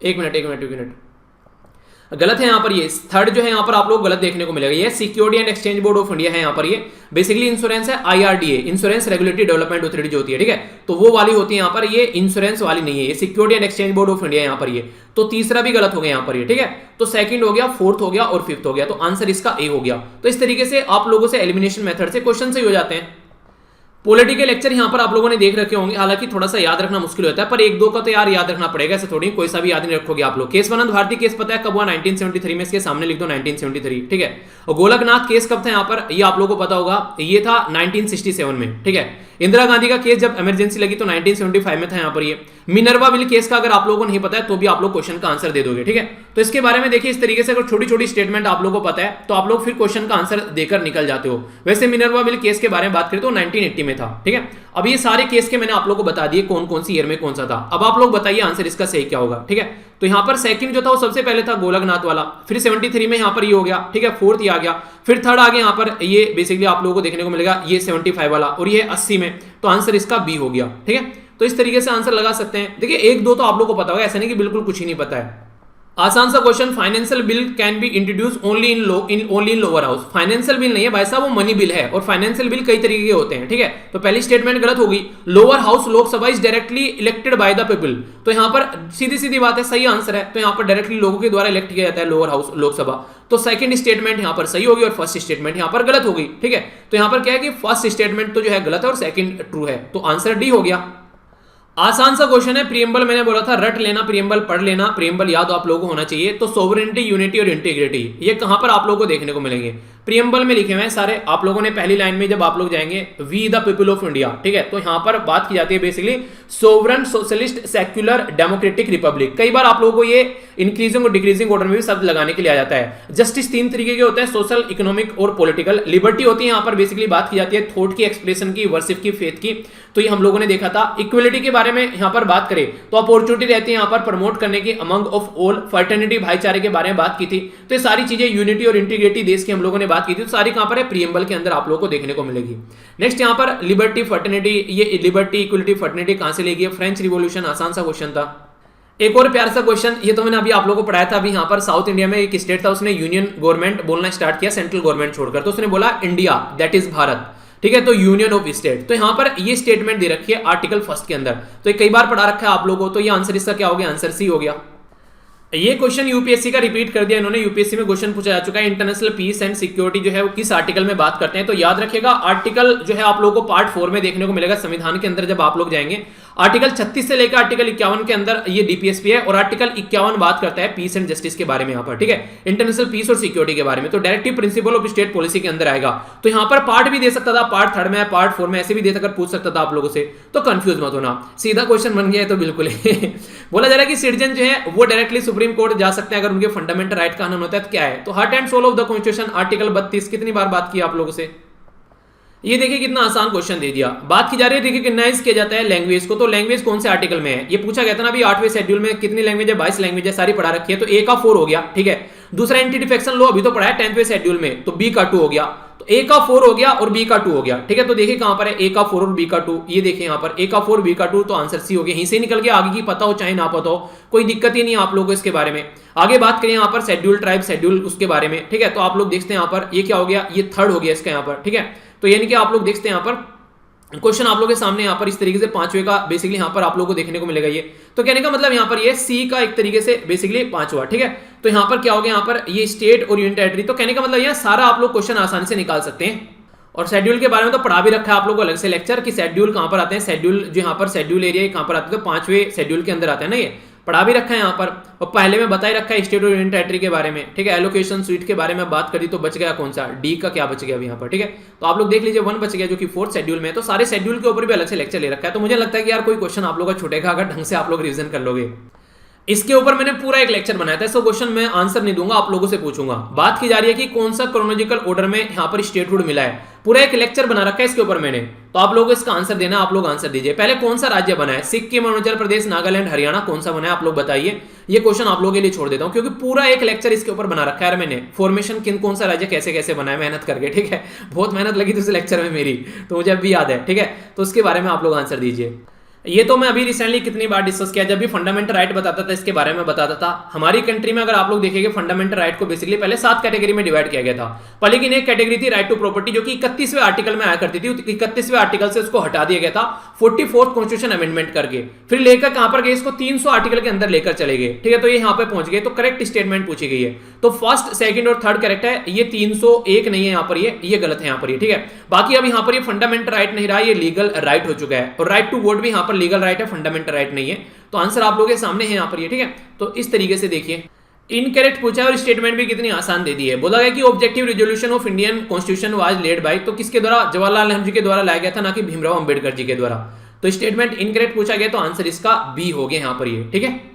एक मिनट गलत है यहाँ पर, ये थर्ड जो है यहाँ पर आप लोग गलत देखने को मिलेगा, ये security and exchange board of India है यहाँ पर। ये बेसिकली इंश्योरेंस है, IRDA insurance regulatory development authority जो होती है, ठीक है। तो वो वाली होती है यहाँ पर, ये इंश्योरेंस वाली नहीं है, ये security and exchange board of India यहाँ पर। ये तो तीसरा भी गलत हो गया यहाँ पर, ये ठीक है। तो सेकंड हो गया, फोर्थ हो गया और फिफ्थ हो गया, तो आंसर इसका ए हो गया। तो इस तरीके से आप लोगों से एलिमिनेशन मेथड से क्वेश्चन सही हो जाते हैं। पॉलिटिकल लेक्चर यहां पर आप लोगों ने देख रखे होंगे, हालांकि थोड़ा सा याद रखना मुश्किल होता है, पर 1-2 का तो यार याद रखना पड़ेगा, ऐसे थोड़ी कोई सा भी याद नहीं रखोगे आप लोग। केशवानंद भारती केस पता है कब हुआ, 1973 में, इसके सामने लिख दो 1973, ठीक है। और गोलकनाथ केस कब था यहाँ पर, ये आप लोगों को पता होगा, ये था 1967 में, ठीक है। इंदिरा गांधी का केस जब इमरजेंसी लगी तो 1975 में था यहाँ पर। ये मिनर्वा बिल केस का अगर आप लोगों को नहीं पता है तो भी आप लोग क्वेश्चन का आंसर दे दोगे, ठीक है। तो इसके बारे में देखिए, इस तरीके से अगर छोटी छोटी स्टेटमेंट आप लोगों को पता है तो आप लोग फिर क्वेश्चन का आंसर देकर निकल जाते हो। वैसे मिनर्वा बिल केस के बारे में बात करें तो 1980 में था, ठीक है। अब ये सारे केस के मैंने आप लोगों को बता दिए कौन कौन सी ईयर में कौन सा था। अब आप लोग बताइए आंसर इसका सही क्या होगा, ठीक है। तो यहाँ पर सेकंड जो था वो सबसे पहले था गोलकनाथ वाला, फिर 73 में यहाँ पर ये हो गया, ठीक है। फोर्थ ये आ गया, फिर थर्ड आ गया यहाँ पर, ये बेसिकली आप लोगों को देखने को मिलेगा ये 75 वाला, और ये 80 में, तो आंसर इसका बी हो गया, ठीक है। तो इस तरीके से आंसर लगा सकते हैं। देखिए 1-2 तो आप लोगों को पता होगा, ऐसा नहीं कि बिल्कुल कुछ ही नहीं पता है। आसान सा question, financial bill can be introduce only in lower house. Financial bill नहीं है भाई साहब, वो मनी बिल है, और फाइनेंशियल बिल कई तरीके के होते हैं, ठीक है। तो पहली स्टेटमेंट गलत होगी। Lower house Lok Sabha is directly elected by the people, तो यहां पर सीधी सीधी बात है, सही आंसर है। तो यहां पर डायरेक्टली लोगों के द्वारा इलेक्ट किया जाता है लोअर हाउस लोकसभा। तो सेकंड स्टेटमेंट यहां पर सही होगी और फर्स्ट स्टेटमेंट यहां पर गलत होगी, ठीक है। तो यहां पर क्या है कि फर्स्ट स्टेटमेंट तो जो है गलत है और सेकंड ट्रू है, तो आंसर डी हो गया। आसान सा क्वेश्चन है, प्रीएम्बल मैंने बोला था रट लेना, प्रीएम्बल पढ़ लेना, प्रीएम्बल याद आप लोगों को होना चाहिए। तो सोवरेनिटी, यूनिटी और इंटीग्रिटी ये कहां पर आप लोगों को देखने को मिलेंगे? प्रीएम्बल में लिखे हुए हैं सारे। आप लोगों ने पहली लाइन में जब आप लोग जाएंगे we the people of India, ठीक है, तो यहां पर बात की जाती है basically sovereign socialist secular democratic republic. कई बार आप लोगों को ये इंक्रीजिंग और डिक्रीजिंग ऑर्डर में भी शब्द लगाने के लिए आ जाता है। जस्टिस तीन तरीके के होते हैं, सोशल, इकोनॉमिक और पॉलिटिकल। लिबर्टी होती है, यहां पर बेसिकली बात की जाती है थॉट की, एक्सप्रेशन की, वर्शिप की, फेथ की, तो ये हम लोगों ने देखा था। इक्वलिटी के बारे में यहां पर बात करें तो अपॉर्चुनिटी रहती है यहां पर प्रमोट करने की अमंग ऑफ ऑल। फर्टर्निटी, भाईचारे के बारे में बात की थी। तो ये सारी चीजें, यूनिटी और इंटीग्रिटी देश की हम लोगों ने बात की थी, तो सारी कहां पर है? प्रीएम्बल के अंदर आप लोगों को देखने को मिलेगी। नेक्स्ट यहां पर लिबर्टी, फर्टर्निटी, ये लिबर्टी, इक्वलिटी, फर्टर्निटी कहां से लेगी? French revolution. आसान सा क्वेश्चन था। एक और प्यारा सा क्वेश्चन, ये तो मैंने अभी आप लोगों को पढ़ाया था। अभी यहां पर साउथ इंडिया में एक स्टेट था, उसने यूनियन गवर्नमेंट बोलना स्टार्ट किया सेंट्रल गवर्नमेंट छोड़कर, तो उसने बोला इंडिया, दैट इज भारत, ठीक है। तो यूनियन ऑफ स्टेट, तो यहां पर ये स्टेटमेंट दे रखी है आर्टिकल फर्स्ट के अंदर, तो ये कई बार पढ़ा रखा है आप लोगों को। तो ये आंसर इसका क्या हो गया? आंसर सी हो गया। ये क्वेश्चन यूपीएससी का रिपीट कर दिया इन्होंने, यूपीएससी में क्वेश्चन पूछा जा चुका है। इंटरनेशनल पीस एंड सिक्योरिटी जो है वो किस आर्टिकल में बात करते हैं? तो याद रखिएगा आर्टिकल जो है आप लोगों को पार्ट 4 में देखने को मिलेगा संविधान के अंदर। जब आप लोग जाएंगे आर्टिकल 36 से लेकर आर्टिकल 51 के अंदर ये डीपीएसपी है, और आर्टिकल 51 बात करता है पीस एंड जस्टिस के बारे में, यहां पर, ठीक है, इंटरनेशनल पीस और सिक्योरिटी के बारे में। तो directive principle of state policy के अंदर आएगा। तो यहां पर पार्ट भी दे सकता था, पार्ट 3 में, पार्ट 4 में, ऐसे भी दे सककर पूछ सकता था आप लोगों से, तो कंफ्यूज मत होना, सीधा क्वेश्चन बन गया है तो बिल्कुल बोला जा रहा है कि सिटीजन जो है वो डायरेक्टली सुप्रीम कोर्ट जा सकते हैं अगर उनके फंडामेंटल राइट का हनन होता है। तो क्या है? तो heart and soul of the constitution, article 32, कितनी बार बात की आप लोगों से? ये देखिए कितना आसान क्वेश्चन दे दिया। बात की जा रही है रिकॉग्नाइज किया जाता है लैंग्वेज को, तो लैंग्वेज कौन से आर्टिकल में है? ये पूछा गया था ना अभी 8वें शेड्यूल में, कितनी लैंग्वेज है? 22 लैंग्वेज है, सारी पढ़ा रखी है, तो ए का 4 हो गया, ठीक है। दूसरा एंटी डिफेक्शन लॉ अभी तो पढ़ा है 10वें शेड्यूल में, तो बी का 2 हो गया, तो ए का 4 हो गया और बी का 2 हो गया, ठीक है। तो देखिए कहां पर है ए का 4 और बी का 2, ये देखिए यहां पर ए का 4 बी का 2, तो आंसर सी हो गया। यहीं से निकल गया, आगे की पता हो चाहे ना पता हो, कोई दिक्कत ही नहीं आप लोगों को इसके बारे में। आगे बात करें यहां पर शेड्यूल ट्राइब, शेड्यूल उसके बारे में, ठीक है। तो आप लोग देखते हैं यहां पर ये क्या हो गया? ये 3rd हो गया इसका यहां पर, ठीक है। तो यानी कि आप लोग देखते हैं यहां पर क्वेश्चन आप लोगों के सामने यहां पर इस तरीके से 5वें का बेसिकली यहां पर आप लोगों को देखने को मिलेगा। ये तो कहने का मतलब यहां पर ये सी का एक तरीके से बेसिकली 5वां, ठीक है। तो यहां पर क्या हो गया? यहां पर ये स्टेट और यूनियन टेरिटरी, तो कहने का मतलब यहां सारा आप लोग क्वेश्चन आसानी से निकाल सकते हैं। और शेड्यूल के बारे में तो पढ़ा भी रखा है आप लोगों को अलग से लेक्चर कि शेड्यूल कहां पर आते हैं, शेड्यूल जो यहां पर शेड्यूल एरिया कहां पर आते हैं, तो 5वें शेड्यूल के अंदर आते हैं ना, ये पढ़ा भी रखा है यहां पर। और पहले में बता ही रखा है स्टेट और यूनियन टेरिटरी के बारे में, ठीक है। एलोकेशन स्वीट के बारे में बात करी तो बच गया कौन सा? डी का क्या बच गया अभी यहां पर, ठीक है। तो आप लोग देख लीजिए 1 बच गया जो कि 4th शेड्यूल में है। तो सारे शेड्यूल के ऊपर भी अलग से लेक्चर ले रखा है। तो मुझे लगता है कि यार कोई क्वेश्चन आप लोगों का छूटेगा अगर ढंग से आप लोग रिवीजन कर लोगे। इसके ऊपर मैंने पूरा एक लेक्चर बनाया था, इसका क्वेश्चन मैं आंसर नहीं दूंगा, आप लोगों से पूछूंगा। बात की जा रही है कि कौन सा क्रोनोलॉजिकल ऑर्डर में यहां पर स्टेटहुड मिला है, पूरा एक लेक्चर बना रखा है इसके ऊपर मैंने। तो आप लोगों को इसका आंसर देना, आप लोग आंसर दीजिए। पहले कौन सा राज्य बना है? सिक्किम, अरुणाचल प्रदेश, नागालैंड, हरियाणा, कौन सा बना है आप लोग बताइए। ये क्वेश्चन आप लोगों के लिए छोड़ देता हूं क्योंकि पूरा एक लेक्चर इसके ऊपर बना रखा है मैंने, फॉर्मेशन किन कौन सा राज्य कैसे कैसे बना है, मेहनत करके, ठीक है। बहुत मेहनत लगी थी उस लेक्चर में मेरी, तो मुझे अभी याद है, ठीक है। तो उसके बारे में आप लोग आंसर दीजिए। ये तो मैं अभी रिसेंटली कितनी बार डिस्कस किया, जब भी फंडामेंटल राइट बताता था इसके बारे में बताता था। हमारी कंट्री में अगर आप लोग देखेंगे फंडामेंटल राइट को बेसिकली पहले 7 कैटेगरी में डिवाइड किया गया था। पर लेकिन एक कैटेगरी थी राइट टू प्रॉपर्टी जो कि 31वें आर्टिकल में आया करती थी, 31वें आर्टिकल से उसको हटा दिया गया था 44th कॉन्स्टिट्यूशन अमेंडमेंट करके। फिर लेकर कहां पर गए? इसको 300 आर्टिकल के अंदर लेकर चले गए, ठीक है। तो ये यहां पे पहुंच गए, तो करेक्ट स्टेटमेंट पूछी गई है। तो फर्स्ट, सेकंड और थर्ड करेक्ट है, ये 301 नहीं है यहां पर, ये गलत है यहां पर, ठीक है। बाकी अब यहां पर ये फंडामेंटल राइट नहीं रहा, ये लीगल राइट हो चुका है। और राइट टू वोट भी यहां पर लीगल राइट है, फंडामेंटल राइट नहीं है। तो आंसर आप लोगों के सामने है यहां पर ये, ठीक है। तो इस तरीके से देखिए इनकरेक्ट पूछा है और स्टेटमेंट भी कितनी आसान दे दी है। बोला गया कि objective resolution of Indian constitution was led by, तो किसके द्वारा? जवाहरलाल नेहरू जी के द्वारा लाया गया था, ना कि भीमराव अंबेडकर जी के द्वारा। तो स्टेटमेंट इनकरेक्ट पूछा गया, तो आंसर इसका बी हो गया यहां पर ये, ठीक है।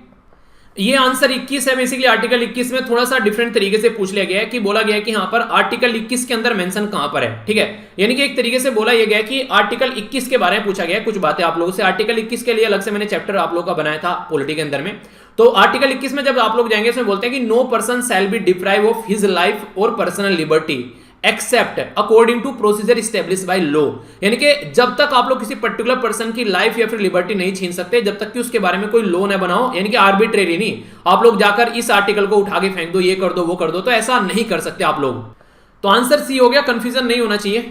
ये आंसर 21 है, बेसिकली आर्टिकल 21 में थोड़ा सा डिफरेंट तरीके से पूछ लिया गया है कि बोला गया है कि यहां पर आर्टिकल 21 के अंदर मेंशन कहां पर है, ठीक है। यानी कि एक तरीके से बोला यह गया कि आर्टिकल 21 के बारे में पूछा गया है कुछ बातें आप लोगों से। आर्टिकल 21 के लिए अलग से मैंने चैप्टर आप लोगों का बनाया था पॉलिटी के अंदर में। तो आर्टिकल 21 में जब आप लोग जाएंगे इसमें बोलते हैं कि no person shall be deprive of his life और personal liberty except according to procedure establish by law, यानी कि जब तक आप लोग किसी पर्टिकुलर पर्सन की लाइफ या फिर लिबर्टी नहीं छीन सकते जब तक कि उसके बारे में कोई लॉ न बनाओ, यानी कि आर्बिट्रेरी नहीं आप लोग जाकर इस आर्टिकल को उठा के फेंक दो, ये कर दो वो कर दो, तो ऐसा नहीं कर सकते आप लोग। तो आंसर सी हो गया, कंफ्यूजन नहीं होना चाहिए।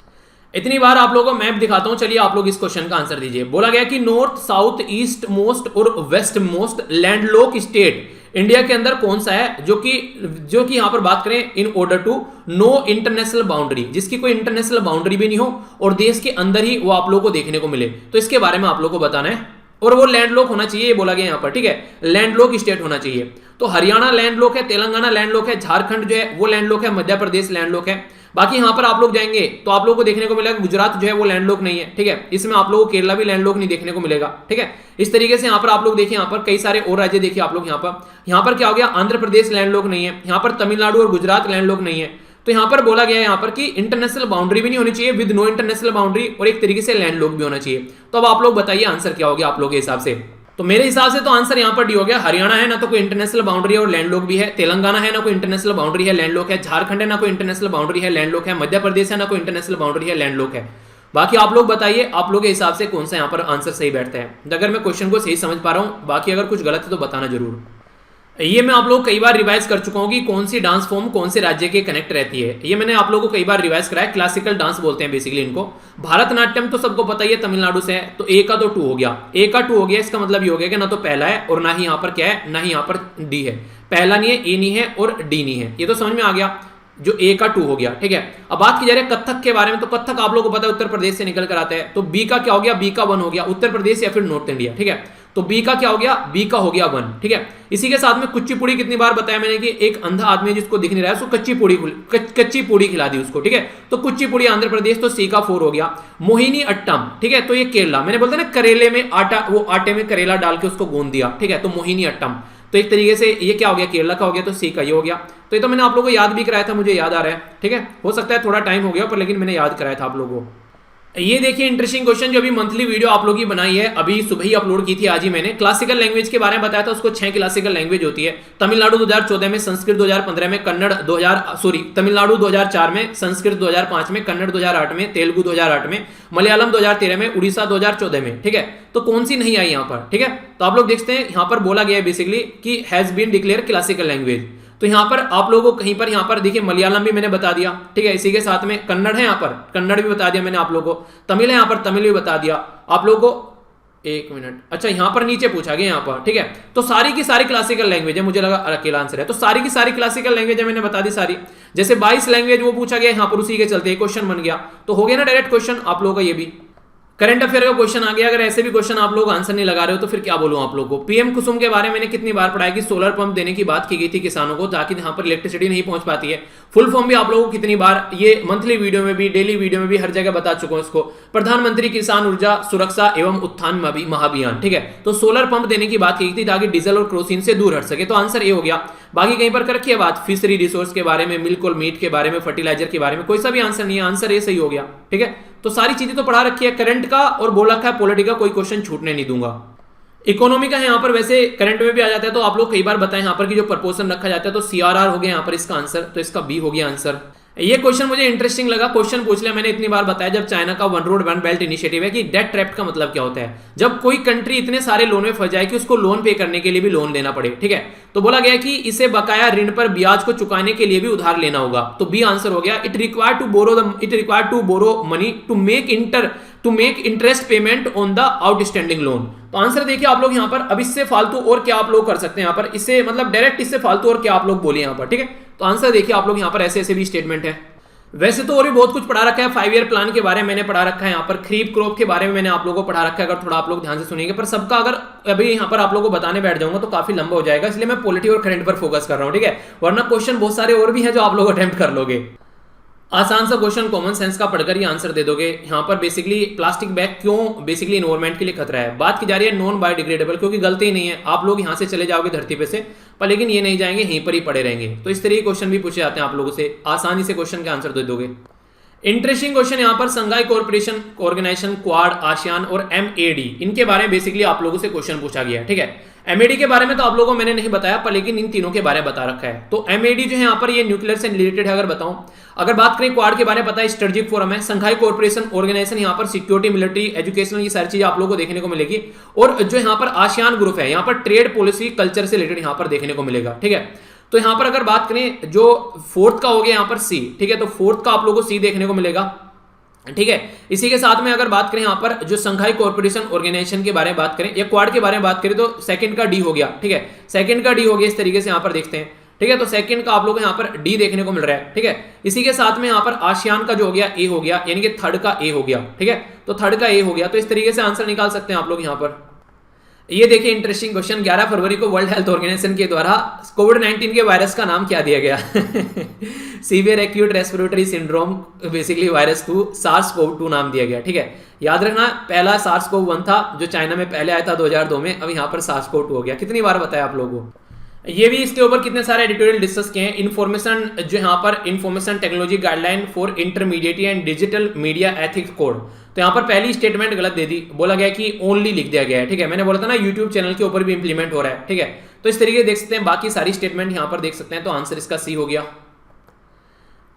इतनी बार आप लोगों को मैप दिखाता हूं, चलिए आप लोग इस क्वेश्चन का आंसर दीजिए। बोला गया कि नॉर्थ साउथ ईस्ट मोस्ट और west most landlocked state India के अंदर कौन सा है जो कि यहां पर बात करें in order to know international boundary, जिसकी कोई इंटरनेशनल बाउंड्री भी नहीं हो और देश के अंदर ही वो आप लोगों को देखने को मिले, तो इसके बारे में आप लोगों को बताना है। और वो लैंडलॉक होना चाहिए, ये बोला गया यहां पर, ठीक है, लैंडलॉक स्टेट होना चाहिए। तो हरियाणा लैंडलॉक है, तेलंगाना लैंडलॉक है, झारखंड जो है वो लैंडलॉक है, मध्य प्रदेश लैंडलॉक है। बाकी यहां पर आप लोग जाएंगे तो आप लोगों को देखने को मिलेगा गुजरात जो है वो लैंडलॉक नहीं है, ठीक है, इसमें आप लोगों को केरला भी लैंडलॉक नहीं देखने को मिलेगा, ठीक है। इस तरीके से यहां पर आप लोग देखिए, यहां पर कई सारे और राज्य देखिए आप लोग, यहां पर क्या हो गया, आंध्र प्रदेश लैंडलॉक नहीं है, यहां पर तमिलनाडु और गुजरात लैंडलॉक नहीं है। तो यहां पर बोला गया है यहां पर कि इंटरनेशनल बाउंड्री भी नहीं होनी चाहिए, विद नो इंटरनेशनल बाउंड्री, और एक तरीके से लैंडलॉक भी होना चाहिए। तो अब आप लोग बताइए आंसर क्या हो गया आप लोग के हिसाब से। तो मेरे हिसाब से तो आंसर यहां पर डी हो गया। हरियाणा है ना तो कोई इंटरनेशनल बाउंड्री है और लैंडलॉक भी है, तेलंगाना है ना कोई इंटरनेशनल बाउंड्री है लैंडलॉक है, झारखंड है ना कोई इंटरनेशनल बाउंड्री है लैंडलॉक है, मध्य प्रदेश है ना कोई इंटरनेशनल बाउंड्री है लैंडलॉक है। बाकी आप लोग बताइए आप लोग के हिसाब से कौन सा यहां पर आंसर सही बैठता है। अगर मैं क्वेश्चन को सही समझ पा रहा हूं, बाकी अगर कुछ गलत है तो बताना जरूर। ये मैं आप लोग कई बार रिवाइज कर चुका हूं कि कौन सी डांस फॉर्म कौन से राज्य के कनेक्ट रहती है, ये मैंने आप लोगों को कई बार रिवाइज कराया। क्लासिकल डांस बोलते हैं बेसिकली इनको। भारतनाट्यम तो सबको पता ही है तमिलनाडु से है, तो ए का तो 2 हो गया, ए का 2 हो गया, इसका मतलब ये हो गया कि ना तो पहला है और ना ही यहां पर क्या है, ना ही यहां पर डी है, पहला नहीं है, ए नहीं है और डी नहीं है, ये तो समझ में आ गया, जो ए का 2 हो गया, ठीक है। अब बात की जा रही है कथक के बारे में, तो कथक आप लोगों को पता है उत्तर प्रदेश से निकल कर आता है, तो बी का क्या हो गया, बी का 1 हो गया, उत्तर प्रदेश या फिर नॉर्थ इंडिया, ठीक है। तो बी का क्या हो गया, बी का हो गया 1, ठीक है। इसी के साथ में कुचिपुड़ी, कितनी बार बताया मैंने कि एक अंधा आदमी जिसको दिख नहीं रहा है उसको कच्ची पूड़ी खिला दी उसको, ठीक है। तो कुचिपुड़ी आंध्र प्रदेश, तो सी का 4 हो गया। मोहिनी अट्टम, ठीक है, तो ये केरला, मैंने बोलता ना करेले में आटा, वो आटे में करेला डाल के उसको गूंद दिया, ठीक है, तो मोहिनी अट्टम, तो एक तरीके से ये क्या हो गया, केरला का हो गया, तो सी का ये हो गया। तो ये तो मैंने आप लोगों को याद भी कराया था, मुझे याद आ रहा है, ठीक है, हो सकता है थोड़ा टाइम हो गया पर लेकिन मैंने याद कराया था आप लोगों को। ये देखिए इंटरेस्टिंग क्वेश्चन, जो अभी मंथली वीडियो आप लोगों की बनाई है, अभी सुबह ही अपलोड की थी आज ही मैंने। क्लासिकल लैंग्वेज के बारे में बताया था, उसको 6 क्लासिकल लैंग्वेज होती है। तमिलनाडु 2014 में, संस्कृत 2015 में, तमिलनाडु 2004 में, संस्कृत 2005 में, कन्नड़ 2008 में, तेलुगु 2008 में, मलयालम 2013 में, उड़ीसा 2014 में, ठीक है। तो कौन सी नहीं आई यहाँ पर, ठीक है। तो आप लोग देखते हैं यहाँ पर बोला गया है बेसिकली कि has been declare classical language. तो यहां पर आप लोगों को कहीं पर यहां पर देखिए मलयालम भी मैंने बता दिया, ठीक है। इसी के साथ में कन्नड़ है, यहां पर कन्नड़ भी बता दिया मैंने आप लोगों को, तमिल है यहां पर, तमिल भी बता दिया आप लोगों को। एक मिनट, अच्छा यहां पर नीचे पूछा गया यहां पर, ठीक है। तो सारी की सारी क्लासिकल लैंग्वेज है, मुझे लगा अकेला आंसर है, तो सारी की सारी क्लासिकल लैंग्वेज है, मैंने बता दी सारी। जैसे 22 लैंग्वेज वो पूछा गया यहां पर, उसी के चलते क्वेश्चन बन गया, तो हो गया ना डायरेक्ट क्वेश्चन आप लोगों का। ये भी करंट अफेयर का क्वेश्चन आ गया। अगर ऐसे भी क्वेश्चन आप लोग आंसर नहीं लगा रहे हो तो फिर क्या बोलूं आप लोगों को। पीएम कुसुम के बारे में मैंने कितनी बार पढ़ाया कि सोलर पंप देने की बात की गई थी किसानों को, ताकि जहां पर इलेक्ट्रिसिटी नहीं पहुंच पाती है। फुल फॉर्म भी आप लोगों को कितनी बार, ये मंथली वीडियो में भी, डेली वीडियो में भी, हर जगह बता चुका हूं इसको। प्रधानमंत्री किसान ऊर्जा सुरक्षा एवं उत्थान महाअभियान, ठीक है। तो सोलर पंप देने की बात की गई थी ताकि डीजल और क्रोसिन से दूर हट सके, तो आंसर ये हो गया। बाकी कहीं पर कर रखी है बात फिशरी रिसोर्स के बारे में, मिल्क और मीट के बारे में, फर्टिलाइजर के बारे में, कोई सा भी आंसर नहीं है, आंसर ये सही हो गया, ठीक है। तो सारी चीजें तो पढ़ा रखी है, करंट का और बोल रखा है पॉलिटी का, कोई क्वेश्चन छूटने नहीं दूंगा। इकोनॉमी का है यहाँ पर, वैसे करंट में भी आ जाता है, तो आप लोग कई बार बताएं यहाँ पर कि जो प्रपोर्शन रखा जाता है, तो सीआरआर हो गया यहाँ पर इसका आंसर, तो इसका बी हो गया आंसर। ये क्वेश्चन मुझे इंटरेस्टिंग लगा, क्वेश्चन पूछ लिया मैंने इतनी बार बताया, जब चाइना का 1 रोड 1 बेल्ट इनिशिएटिव है कि डेट ट्रैप का मतलब क्या होता है, जब कोई कंट्री इतने सारे लोन में फंस जाए कि उसको लोन पे करने के लिए भी लोन लेना पड़े, ठीक है। तो बोला गया कि इसे बकाया ऋण पर ब्याज को चुकाने के लिए भी उधार लेना होगा, तो बी आंसर हो गया। It require to borrow money to make interest payment on the outstanding loan. तो आंसर देखिए आप लोग यहाँ पर। अब इससे फालतू और क्या आप लोग कर सकते हैं यहाँ पर, इससे मतलब डायरेक्ट इससे फालतू और क्या आप लोग बोले यहाँ पर, ठीक है। तो आंसर देखिए आप लोग यहाँ पर, ऐसे ऐसे भी स्टेटमेंट है। वैसे तो और भी बहुत कुछ पढ़ा रखा है, 5 ईयर प्लान के बारे में मैंने पढ़ा रखा है यहाँ पर, खरीफ क्रॉप के बारे में मैंने आप लोगों को पढ़ा रखा है, अगर थोड़ा आप लोग ध्यान से सुनेंगे। पर सबका अगर अभी यहाँ पर आप लोगों को बताने बैठ जाऊंगा तो काफी लंबा हो जाएगा, इसलिए मैं पॉलिटी और करंट पर फोकस कर रहा हूँ, ठीक है। वरना क्वेश्चन बहुत सारे और भी है जो आप लोग अटेम्प्ट कर लोगे। आसान सा क्वेश्चन कॉमन सेंस का पढ़कर ही आंसर दे दोगे। यहाँ पर बेसिकली प्लास्टिक बैग क्यों बेसिकली इन्वायरमेंट के लिए खतरा है, बात की जा रही है नॉन बायोडिग्रेडेबल, क्योंकि गलती ही नहीं है, आप लोग यहाँ से चले जाओगे धरती पे से, पर लेकिन ये नहीं जाएंगे, यहीं पर ही पड़े रहेंगे। तो इस तरह के क्वेश्चन भी पूछे जाते हैं आप लोगों से, आसानी से क्वेश्चन के आंसर दे दोगे। इंटरेस्टिंग क्वेश्चन यहाँ पर संघाई कोऑपरेशन ऑर्गेनाइजेशन, क्वाड, आसियान और एमएडी, इनके बारे में बेसिकली आप लोगों से क्वेश्चन पूछा गया है। ठीक है, एमएडी के बारे में तो आप लोगों को मैंने नहीं बताया, पर लेकिन इन तीनों के बारे में बता रखा है। तो एमएडी जो है यहाँ पर ये न्यूक्लियर से रिलेटेड है। अगर बताऊं, अगर बात करें क्वाड के बारे में पता है, स्ट्रेटेजिक फोरम है। संघाई कोऑपरेशन ऑर्गेनाइजेशन यहाँ पर सिक्योरिटी, मिलिट्री, एजुकेशनल, ये सारी चीजें आप लोगों को देखने को मिलेगी। और जो यहाँ पर आसियान ग्रुप है, यहाँ पर ट्रेड पॉलिसी, कल्चर से रिलेटेड यहाँ पर देखने को मिलेगा। ठीक है, तो यहाँ पर अगर बात करें जो फोर्थ का हो गया यहाँ पर सी। ठीक है, तो फोर्थ का आप लोगों को सी देखने को मिलेगा। ठीक है, इसी के साथ में अगर बात करें यहाँ पर जो संघाई कोऑपरेशन ऑर्गेनाइजेशन के बारे में बात करें या क्वाड के बारे में बात करें तो सेकंड का डी हो गया। ठीक है, सेकंड का डी हो गया, इस तरीके से यहाँ पर देखते हैं। ठीक है, तो सेकंड का आप लोग यहाँ पर डी देखने को मिल रहा है। ठीक है, इसी के साथ में यहाँ पर आसियान का जो हो गया ए हो गया, यानी कि थर्ड का ए हो गया। ठीक है, तो थर्ड का ए हो गया। तो इस तरीके से आंसर निकाल सकते हैं आप लोग यहाँ पर। ये देखिए इंटरेस्टिंग क्वेश्चन, 11 फरवरी को वर्ल्ड हेल्थ ऑर्गेनाइजेशन के द्वारा कोविड-19 के वायरस का नाम क्या दिया गया? Severe acute respiratory syndrome, basically virus 2 SARS-CoV-2 नाम दिया गया। ठीक है, याद रखना, पहला SARS-CoV-1 था जो चाइना में पहले आया था 2002 में, अब यहाँ पर SARS-CoV-2 हो गया। कितनी बार बताया आप लोगों को? ये भी इसके ऊपर कितने सारे एडिटोरियल डिस्कस किए हैं। इन्फॉर्मेशन जो यहाँ पर information technology guideline for intermediate and digital media ethics code, तो यहाँ पर पहली स्टेटमेंट गलत दे दी, बोला गया कि ओनली लिख दिया गया है। ठीक है, मैंने बोला था ना यूट्यूब चैनल के ऊपर भी इंप्लीमेंट हो रहा है। ठीक है, तो इस तरीके देख सकते हैं, बाकी सारी स्टेटमेंट यहाँ पर देख सकते हैं। तो आंसर इसका सी हो गया।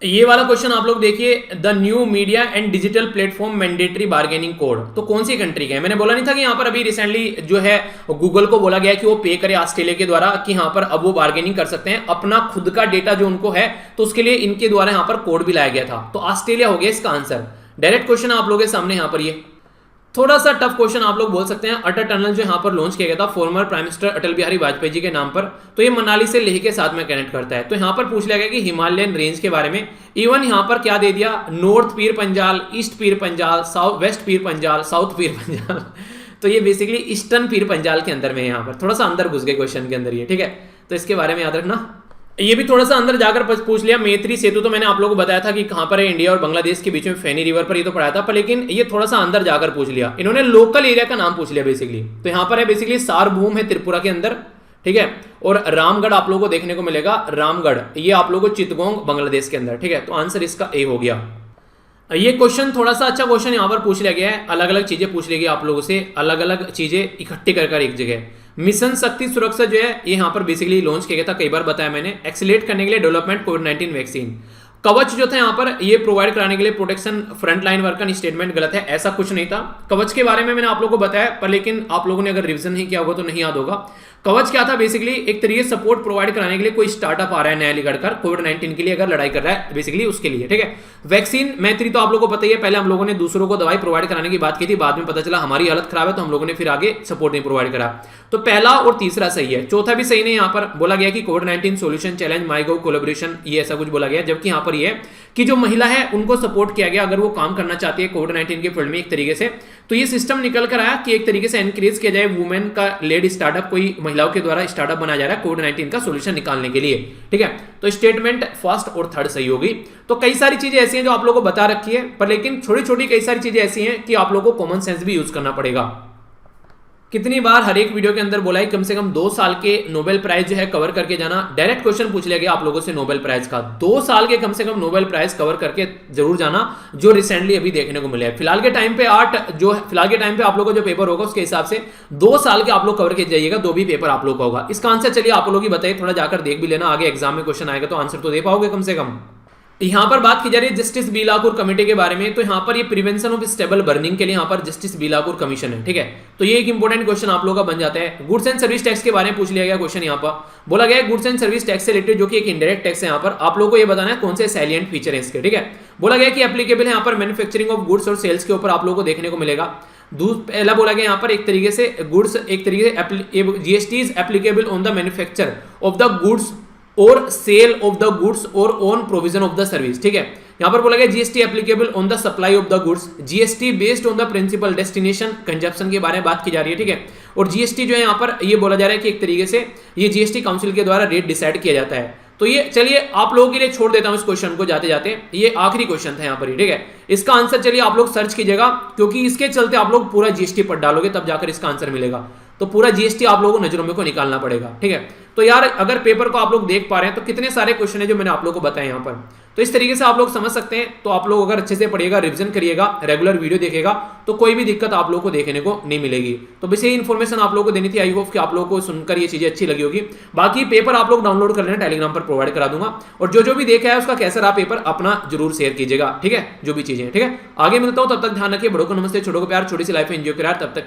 ये वाला क्वेश्चन आप लोग देखिए, the new media and digital platform mandatory bargaining code, तो कौन सी कंट्री का है? मैंने बोला नहीं था कि यहाँ पर अभी रिसेंटली जो है गूगल को बोला गया कि वो पे करे ऑस्ट्रेलिया के द्वारा, कि यहाँ पर अब वो बार्गेनिंग कर सकते हैं अपना खुद का डेटा जो उनको है, तो उसके लिए इनके द्वारा यहाँ पर कोड भी लाया गया था। तो ऑस्ट्रेलिया हो गया इसका आंसर। डायरेक्ट क्वेश्चन आप लोगों के सामने यहाँ पर ये थोड़ा सा टफ क्वेश्चन आप लोग बोल सकते हैं। अटल टनल जो यहाँ पर लॉन्च किया गया था former prime minister Atal Bihari Vajpayee ji के नाम पर, तो ये मनाली से लेह के साथ में कनेक्ट करता है। तो यहाँ पर पूछ लिया गया कि हिमालयन रेंज के बारे में। इवन यहाँ पर क्या दे दिया, north Pir Panjal, east Pir Panjal, south west Pir Panjal, south Pir Panjal. तो ये बेसिकली ईस्टर्न पीर पंजाल के अंदर में, यहाँ पर थोड़ा सा अंदर घुस गए क्वेश्चन के अंदर ये। ठीक है, तो इसके बारे में याद रखना। ये भी थोड़ा सा अंदर जाकर पूछ लिया। मैत्री सेतु तो मैंने आप लोगों को बताया था कि कहां पर है, इंडिया और बांग्लादेश के बीच में फेनी रिवर पर, ये तो पढ़ाया था, पर लेकिन ये थोड़ा सा अंदर जाकर पूछ लिया। इन्होंने लोकल एरिया का नाम पूछ लिया बेसिकली। तो यहां पर है बेसिकली सारभूम है त्रिपुरा के अंदर। ठीक है, और रामगढ़ आप लोगों को देखने को मिलेगा, रामगढ़ ये आप लोगों को चितगोंग बांग्लादेश के अंदर। ठीक है, तो आंसर इसका ए हो गया। ये क्वेश्चन थोड़ा सा अच्छा क्वेश्चन यहाँ पर पूछ लिया गया है, अलग अलग चीजें पूछ ली गई आप लोगों से, अलग अलग चीजें इकट्ठी कर एक जगह। मिशन शक्ति सुरक्षा जो है ये यहाँ पर बेसिकली लॉन्च किया गया था, कई बार बताया मैंने, एक्सीलरेट करने के लिए डेवलपमेंट कोविड-19 वैक्सीन। कवच जो था यहाँ पर ये प्रोवाइड कराने के लिए protection front line worker, statement गलत है, ऐसा कुछ नहीं था। कवच के बारे में मैंने आप लोगों को बताया, पर लेकिन आप लोगों ने अगर रिवीजन नहीं किया होगा तो नहीं याद होगा। कवच क्या था, बेसिकली एक तरीके से सपोर्ट प्रोवाइड कराने के लिए कोई स्टार्टअप आ रहा है नया निकल कर कोविड-19 के लिए, अगर लड़ाई कर रहा है बेसिकली उसके लिए। ठीक है, वैक्सीन मैत्री तो आप लोगों को पता ही है, पहले हम लोगों ने दूसरों को दवाई प्रोवाइड कराने की बात की थी, बाद में पता चला हमारी हालत खराब है तो हम लोगों ने फिर आगे सपोर्ट नहीं प्रोवाइड करा। तो पहला और तीसरा सही है, चौथा भी सही नहीं। यहाँ पर बोला गया कि कोविड-19 सॉल्यूशन चैलेंज माईगोव कोलैबोरेशन, ये ऐसा कुछ बोला गया, जबकि यहाँ पर ये है कि जो महिला है उनको सपोर्ट किया गया, अगर वो काम करना चाहती है कोविड-19 के फील्ड में एक तरीके से, तो ये सिस्टम निकल कर आया कि एक तरीके से एनकरेज किया जाए वुमेन का लेड स्टार्टअप, कोई महिलाओं के द्वारा स्टार्टअप बनाया जा रहा है कोविड-19 का सॉल्यूशन निकालने के लिए। ठीक है, तो स्टेटमेंट फर्स्ट और थर्ड सही होगी। तो कई सारी चीजें ऐसी हैं जो आप लोगों को बता रखी है, पर लेकिन छोटी छोटी कई सारी चीजें ऐसी हैं कि आप लोगों को कॉमन सेंस भी यूज करना पड़ेगा। कितनी बार हर एक वीडियो के अंदर बोला है कम से कम 2 साल के नोबेल प्राइज जो है कवर करके जाना। डायरेक्ट क्वेश्चन पूछ लिया गया आप लोगों से नोबेल प्राइज का, 2 साल के कम से कम नोबेल प्राइज कवर करके जरूर जाना, जो रिसेंटली अभी देखने को मिले हैं। फिलहाल के टाइम पे आप लोगों को जो पेपर होगा उसके हिसाब से 2 साल के आप लोग कवर के जाइएगा, 2 भी पेपर आप लोग का होगा। इसका आंसर चलिए आप लोग ही बताइए, थोड़ा जाकर देख भी लेना, आगे एग्जाम में क्वेश्चन आएगा तो आंसर तो दे पाओगे कम से कम। यहां पर बात की जा रही है जस्टिस बीलाकुर कमेटी के बारे में, तो यहां पर ये प्रिवेंशन ऑफ स्टेबल बर्निंग के लिए यहां पर जस्टिस बीलाकुर कमीशन है। ठीक है, तो ये एक इंपॉर्टेंट क्वेश्चन आप लोगों का बन जाता है। गुड्स एंड सर्विस टैक्स के बारे में पूछ लिया गया क्वेश्चन, यहां पर बोला गया गुड्स एंड सर्विस टैक्स से रिलेटेड जो कि एक इनडायरेक्ट टैक्स है, यहां पर आप लोगों को ये बताना है कौन से सैलिएंट फीचर है इसके। ठीक है, बोला गया कि एप्लीकेबल है यहां पर मैन्युफैक्चरिंग ऑफ गुड्स और सेल्स के ऊपर आप लोगों को देखने को मिलेगा। पहला बोला गया यहाँ पर एक तरीके से गुड्स, एक तरीके से GST is applicable on the manufacture of the goods और सेल ऑफ द गुड्स और on provision of the service. ठीक है, यहां पर बोला गया GST applicable on the supply of the goods, GST based on the principle destination consumption के बारे में बात की जा रही है। ठीक है, और जीएसटी जो है यहां पर ये बोला जा रहा है कि एक तरीके से ये जीएसटी काउंसिल के द्वारा रेट डिसाइड किया जाता है। तो ये चलिए आप लोगों के लिए छोड़ देता हूं इस क्वेश्चन को जाते जाते, ये आखिरी क्वेश्चन था यहां पर। ठीक है, इसका आंसर चलिए आप लोग सर्च कीजिएगा, क्योंकि इसके चलते आप लोग पूरा जीएसटी पढ़ डालोगे तब जाकर इसका आंसर मिलेगा। तो पूरा जीएसटी आप लोगों को नजरों में को निकालना पड़ेगा। ठीक है, तो यार अगर पेपर को आप लोग देख पा रहे हैं तो कितने सारे क्वेश्चन है जो मैंने आप लोगों को बताए यहाँ पर। तो इस तरीके से आप लोग समझ सकते हैं। तो आप लोग अगर अच्छे से पढ़िएगा, रिवीजन करिएगा, रेगुलर वीडियो देखेगा तो कोई भी दिक्कत आप लोगों को देखने को नहीं मिलेगी। तो बस ये इन्फॉर्मेशन आप लोगों को देनी थी। आई होप कि आप लोगों को सुनकर ये चीजें अच्छी लगी होगी। बाकी पेपर आप लोग डाउनलोड कर लेना, टेलीग्राम पर प्रोवाइड करा दूंगा, और जो भी देखा है उसका कैसा रहा पेपर अपना जरूर शेयर कीजिएगा, ठीक है, जो भी चीजें, ठीक है। आगे मिलता हूं, तब तक ध्यान रखिए, बड़ों को नमस्ते, छोटों को प्यार, छोटी सी लाइफ एंजॉय करा, तब तक